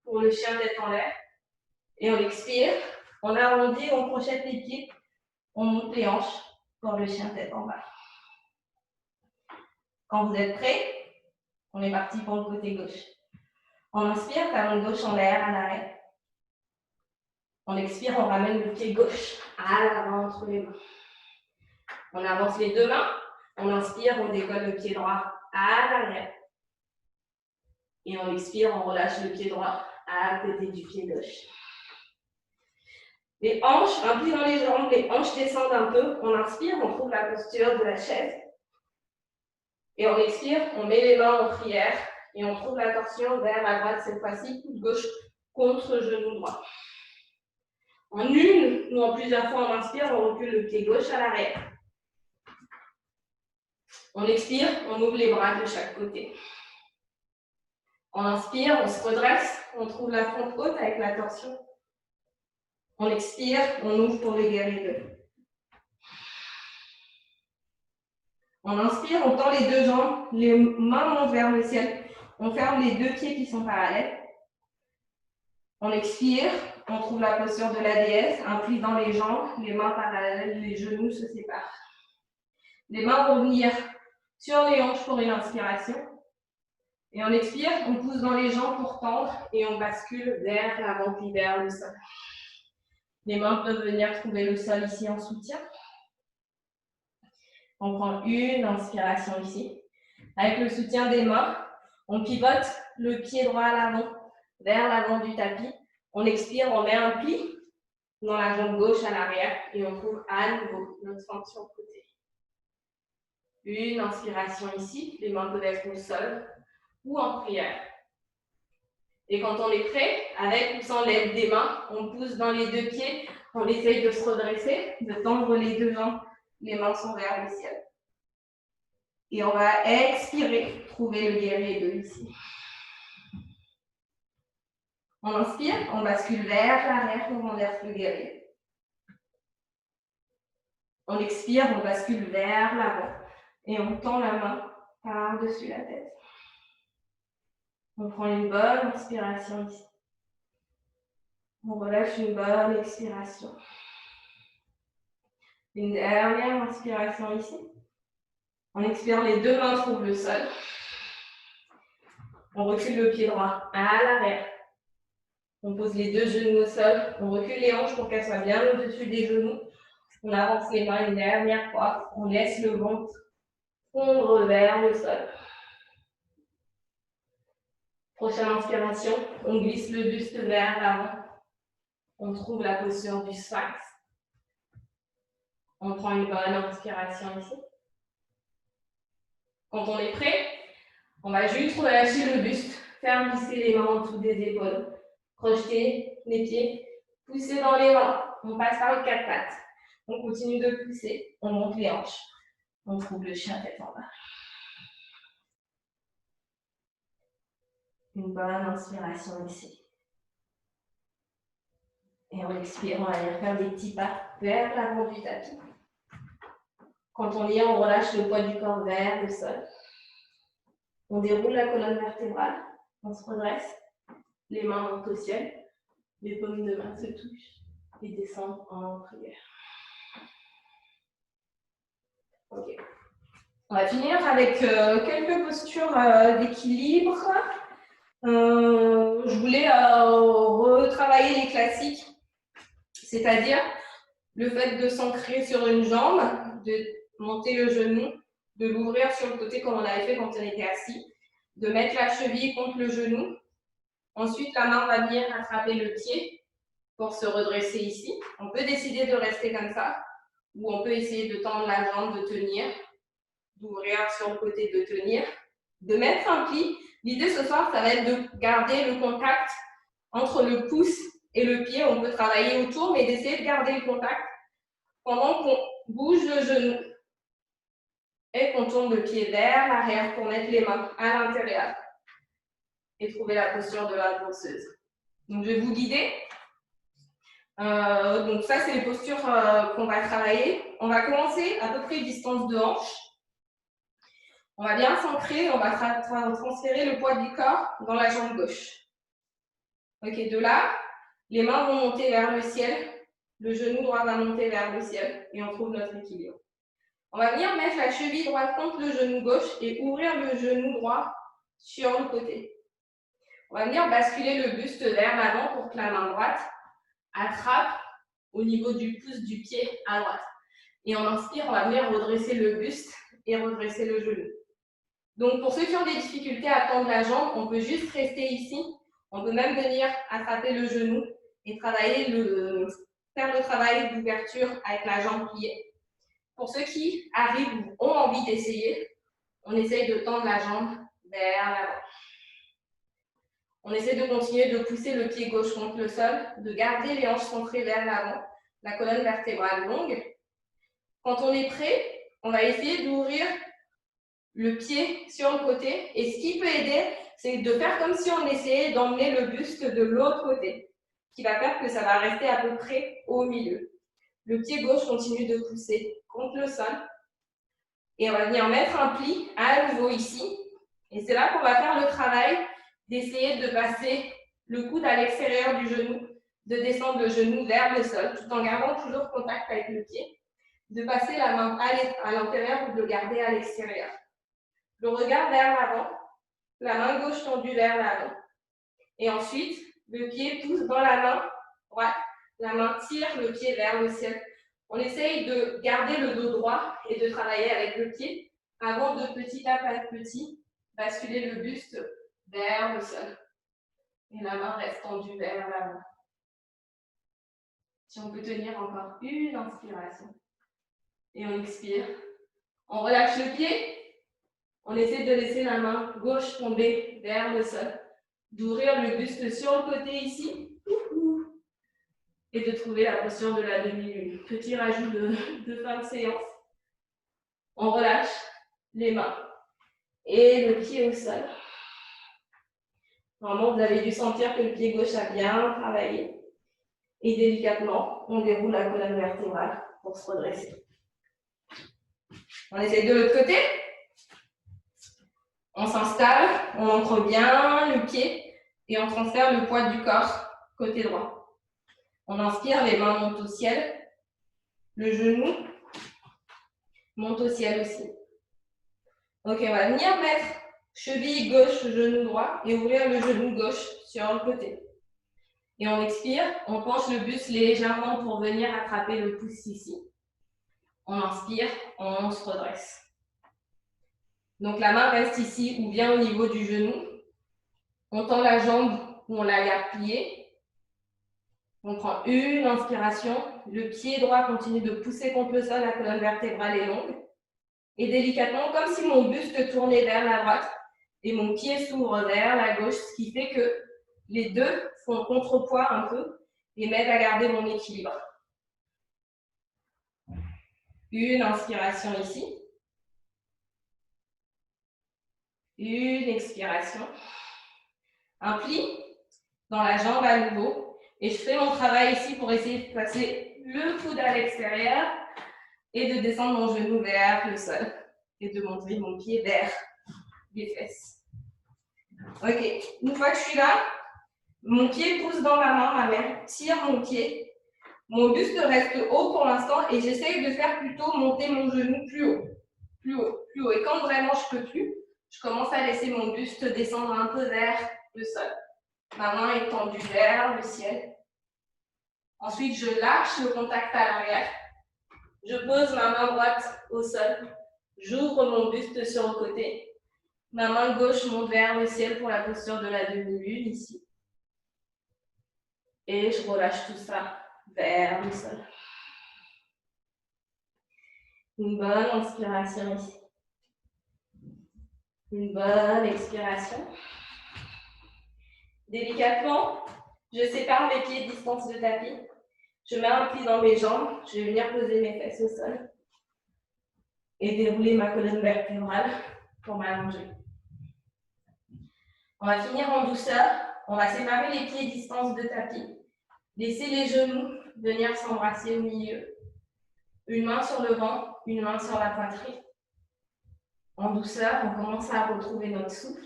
pour le chien tête en l'air. Et on expire, on arrondit, on crochette les pieds, on monte les hanches pour le chien tête en bas. Quand vous êtes prêts, on est parti pour le côté gauche. On inspire, talon gauche en l'air à l'arrêt. On expire, on ramène le pied gauche à l'avant entre les mains. On avance les deux mains. On inspire, on décolle le pied droit à l'arrière. Et on expire, on relâche le pied droit à côté du pied gauche. Les hanches, un pli dans les jambes, les hanches descendent un peu. On inspire, on trouve la posture de la chaise. Et on expire, on met les mains en prière. Et on trouve la torsion vers la droite cette fois-ci, coude gauche contre genou droit. En une ou en plusieurs fois, on inspire, on recule le pied gauche à l'arrière. On expire, on ouvre les bras de chaque côté. On inspire, on se redresse, on trouve la fente haute avec la torsion. On expire, on ouvre pour les guerriers. On inspire, on tend les deux jambes, les mains montent vers le ciel. On ferme les deux pieds qui sont parallèles. On expire, on trouve la posture de la déesse, un pli dans les jambes, les mains parallèles, les genoux se séparent. Les mains vont venir sur les hanches pour une inspiration. Et on expire, on pousse dans les jambes pour tendre et on bascule vers l'avant puis vers le sol. Les mains peuvent venir trouver le sol ici en soutien. On prend une inspiration ici. Avec le soutien des mains, on pivote le pied droit à l'avant, vers l'avant du tapis. On expire, on met un pli dans la jambe gauche à l'arrière et on trouve à nouveau notre fente sur le côté. Une inspiration ici, les mains peuvent être au sol ou en prière. Et quand on est prêt, avec ou sans l'aide des mains, on pousse dans les deux pieds, on essaye de se redresser, de tendre les deux jambes, les mains sont vers le ciel. Et on va expirer, trouver le guerrier 2 ici. On inspire, on bascule vers l'arrière, on renverse le guerrier. On expire, on bascule vers l'avant et on tend la main par-dessus la tête. On prend une bonne inspiration ici. On relâche une bonne expiration. Une dernière inspiration ici. On expire, les deux mains trouvent le sol. On recule le pied droit à l'arrière. On pose les deux genoux au sol. On recule les hanches pour qu'elles soient bien au-dessus des genoux. On avance les mains une dernière fois. On laisse le ventre fondre vers le sol. Prochaine inspiration, on glisse le buste vers l'avant. On trouve la posture du sphinx. On prend une bonne inspiration ici. Quand on est prêt, on va juste relâcher le buste, faire glisser les mains en dessous des épaules, crocheter les pieds, pousser dans les mains. On passe par les quatre pattes. On continue de pousser, on monte les hanches. On trouve le chien tête en bas. Une bonne inspiration ici. Et on expire, on va aller faire des petits pas vers l'avant du tapis. Quand on y est, on relâche le poids du corps vers le sol. On déroule la colonne vertébrale, on se redresse, les mains montent au ciel, les paumes de main se touchent et descendent en prière. Ok. On va finir avec quelques postures d'équilibre. Je voulais retravailler les classiques, c'est-à-dire le fait de s'ancrer sur une jambe, de monter le genou, de l'ouvrir sur le côté comme on avait fait quand on était assis, de mettre la cheville contre le genou. Ensuite, la main va venir attraper le pied pour se redresser ici. On peut décider de rester comme ça, ou on peut essayer de tendre la jambe, de tenir, d'ouvrir sur le côté, de tenir, de mettre un pli. L'idée ce soir, ça va être de garder le contact entre le pouce et le pied. On peut travailler autour, mais d'essayer de garder le contact pendant qu'on bouge le genou et qu'on tourne le pied vers l'arrière pour mettre les mains à l'intérieur et trouver la posture de la danseuse. Donc, je vais vous guider. Donc, ça, c'est les postures qu'on va travailler. On va commencer à peu près distance de hanche. On va bien s'ancrer, on va transférer le poids du corps dans la jambe gauche. Ok, de là, les mains vont monter vers le ciel, le genou droit va monter vers le ciel et on trouve notre équilibre. On va venir mettre la cheville droite contre le genou gauche et ouvrir le genou droit sur le côté. On va venir basculer le buste vers l'avant pour que la main droite attrape au niveau du pouce du pied à droite. Et on inspire, on va venir redresser le buste et redresser le genou. Donc, pour ceux qui ont des difficultés à tendre la jambe, on peut juste rester ici. On peut même venir attraper le genou et travailler faire le travail d'ouverture avec la jambe pliée. Pour ceux qui arrivent ou ont envie d'essayer, on essaye de tendre la jambe vers l'avant. On essaie de continuer de pousser le pied gauche contre le sol, de garder les hanches centrées vers l'avant, la colonne vertébrale longue. Quand on est prêt, on va essayer d'ouvrir le pied sur le côté. Et ce qui peut aider, c'est de faire comme si on essayait d'emmener le buste de l'autre côté, ce qui va faire que ça va rester à peu près au milieu. Le pied gauche continue de pousser contre le sol. Et on va venir mettre un pli à nouveau ici. Et c'est là qu'on va faire le travail d'essayer de passer le coude à l'extérieur du genou, de descendre le genou vers le sol, tout en gardant toujours contact avec le pied, de passer la main à l'intérieur ou de le garder à l'extérieur. Le regard vers l'avant, la main gauche tendue vers l'avant. Et ensuite, le pied pousse dans la main droite, la main tire le pied vers le ciel. On essaye de garder le dos droit et de travailler avec le pied avant de petit à petit basculer le buste vers le sol. Et la main reste tendue vers l'avant. Si on peut tenir encore une inspiration. Et on expire. On relâche le pied. On essaie de laisser la main gauche tomber vers le sol. D'ouvrir le buste sur le côté ici. Et de trouver la posture de la demi-lune. Petit rajout de fin de séance. On relâche les mains et le pied au sol. Normalement, vous avez dû sentir que le pied gauche a bien travaillé. Et délicatement, on déroule la colonne vertébrale pour se redresser. On essaie de l'autre côté. On s'installe, on ancre bien le pied et on transfère le poids du corps côté droit. On inspire, les mains montent au ciel. Le genou monte au ciel aussi. Ok, on va venir mettre cheville gauche, genou droit et ouvrir le genou gauche sur le côté. Et on expire, on penche le buste légèrement pour venir attraper le pouce ici. On inspire, on se redresse. Donc la main reste ici ou bien au niveau du genou. On tend la jambe ou on la garde pliée. On prend une inspiration. Le pied droit continue de pousser contre le sol, la colonne vertébrale est longue. Et délicatement, comme si mon buste tournait vers la droite et mon pied s'ouvre vers la gauche, ce qui fait que les deux font contrepoids un peu et m'aident à garder mon équilibre. Une inspiration ici. Une expiration. Un pli dans la jambe à nouveau. Et je fais mon travail ici pour essayer de passer le coude à l'extérieur et de descendre mon genou vers le sol et de monter mon pied vers les fesses. Ok, une fois que je suis là, mon pied pousse dans ma main, ma main tire mon pied. Mon buste reste haut pour l'instant et j'essaye de faire plutôt monter mon genou plus haut, plus haut, plus haut. Et quand vraiment je ne peux plus, je commence à laisser mon buste descendre un peu vers le sol. Ma main est tendue vers le ciel. Ensuite, je lâche le contact à l'arrière. Je pose ma main droite au sol J'ouvre mon buste sur le côté. Ma main gauche monte vers le ciel pour la posture de la demi-lune ici. Et je relâche tout ça vers le sol. Une bonne inspiration ici. Une bonne expiration. Délicatement, je sépare mes pieds de distance de tapis. Je mets un pli dans mes jambes. Je vais venir poser mes fesses au sol. Et dérouler ma colonne vertébrale pour m'allonger. On va finir en douceur. On va séparer les pieds de distance de tapis. Laisser les genoux venir s'embrasser au milieu. Une main sur le ventre, une main sur la poitrine. En douceur, on commence à retrouver notre souffle.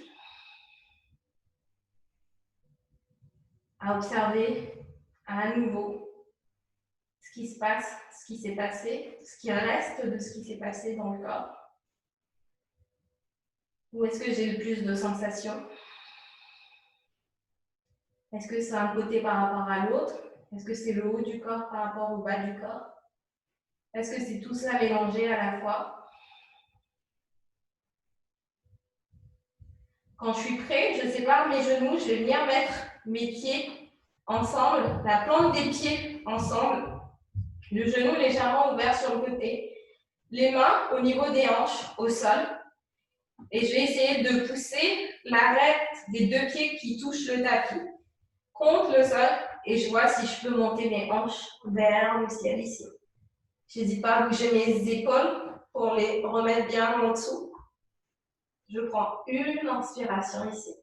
À observer à nouveau ce qui se passe, ce qui s'est passé, ce qui reste de ce qui s'est passé dans le corps. Où est-ce que j'ai le plus de sensations? Est-ce que c'est un côté par rapport à l'autre? Est-ce que c'est le haut du corps par rapport au bas du corps? Est-ce que c'est tout ça mélangé à la fois? Quand je suis prête, je sépare mes genoux, je vais venir mettre mes pieds ensemble, la plante des pieds ensemble, le genou légèrement ouvert sur le côté, les mains au niveau des hanches, au sol, et je vais essayer de pousser l'arête des deux pieds qui touchent le tapis contre le sol, et je vois si je peux monter mes hanches vers le ciel ici. Je n'hésite pas à bouger mes épaules pour les remettre bien en dessous. Je prends une inspiration ici.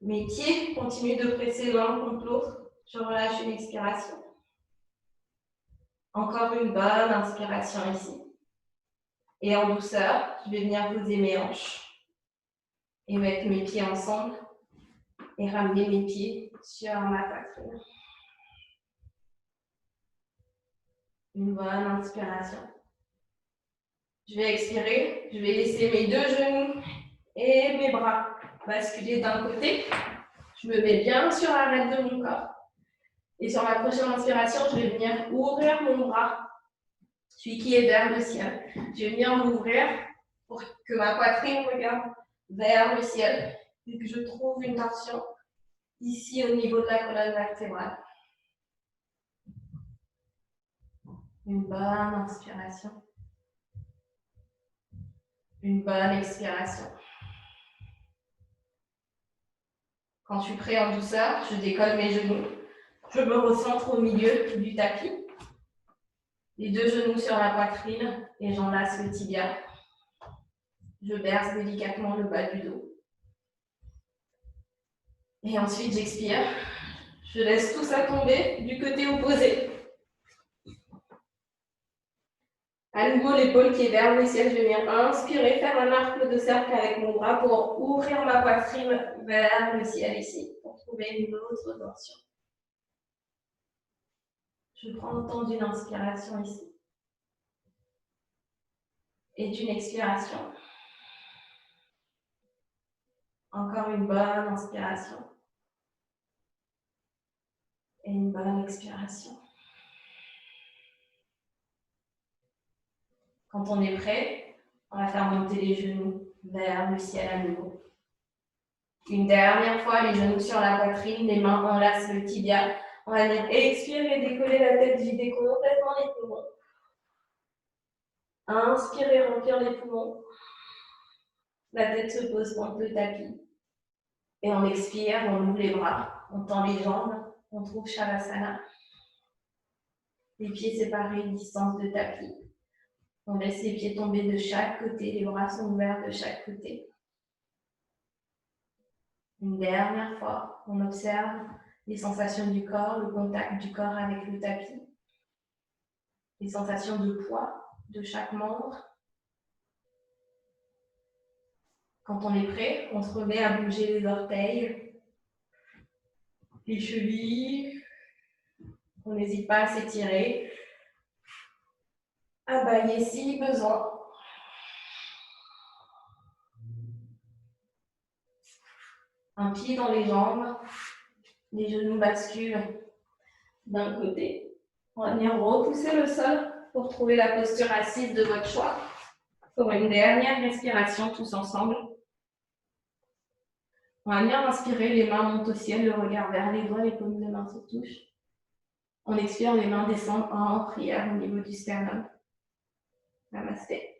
Mes pieds continuent de presser l'un contre l'autre. Je relâche une expiration. Encore une bonne inspiration ici. Et en douceur, je vais venir poser mes hanches et mettre mes pieds ensemble et ramener mes pieds sur ma poitrine. Une bonne inspiration. Je vais expirer. Je vais laisser mes deux genoux et mes bras basculer d'un côté. Je me mets bien sur l'arête de mon corps. Et sur la prochaine inspiration, je vais venir ouvrir mon bras, celui qui est vers le ciel. Je vais venir m'ouvrir pour que ma poitrine regarde vers le ciel et que je trouve une torsion ici au niveau de la colonne vertébrale. Une bonne inspiration. Une bonne expiration. Quand je suis prêt en douceur, je décolle mes genoux. Je me recentre au milieu du tapis. Les deux genoux sur la poitrine et j'enlace le tibia. Je berce délicatement le bas du dos. Et ensuite, j'expire. Je laisse tout ça tomber du côté opposé. À nouveau, l'épaule qui est vers le ciel. Je vais venir inspirer, faire un arc de cercle avec mon bras pour ouvrir ma poitrine vers le ciel ici, pour trouver une autre tension. Je prends le temps d'une inspiration ici. Et d'une expiration. Encore une bonne inspiration. Et une bonne expiration. Quand on est prêt, on va faire monter les genoux vers le ciel à nouveau. Une dernière fois, les genoux sur la poitrine, les mains enlacent le tibia. On va venir expirer, décoller la tête, vider complètement les poumons. Inspirez, remplir les poumons. La tête se pose contre le tapis. Et on expire, on ouvre les bras, on tend les jambes, on trouve Shavasana. Les pieds séparés, distance de tapis. On laisse les pieds tomber de chaque côté, les bras sont ouverts de chaque côté. Une dernière fois, on observe les sensations du corps, le contact du corps avec le tapis, les sensations de poids de chaque membre. Quand on est prêt, on se remet à bouger les orteils, les chevilles. On n'hésite pas à s'étirer, à bailler si besoin. Un pied dans les jambes, les genoux basculent d'un côté. On va venir repousser le sol pour trouver la posture assise de votre choix. Pour une dernière respiration, tous ensemble. On va bien inspirer, les mains montent au ciel, le regard vers les doigts, les paumes de main se touchent. On expire, les mains descendent en prière au niveau du sternum. Namasté.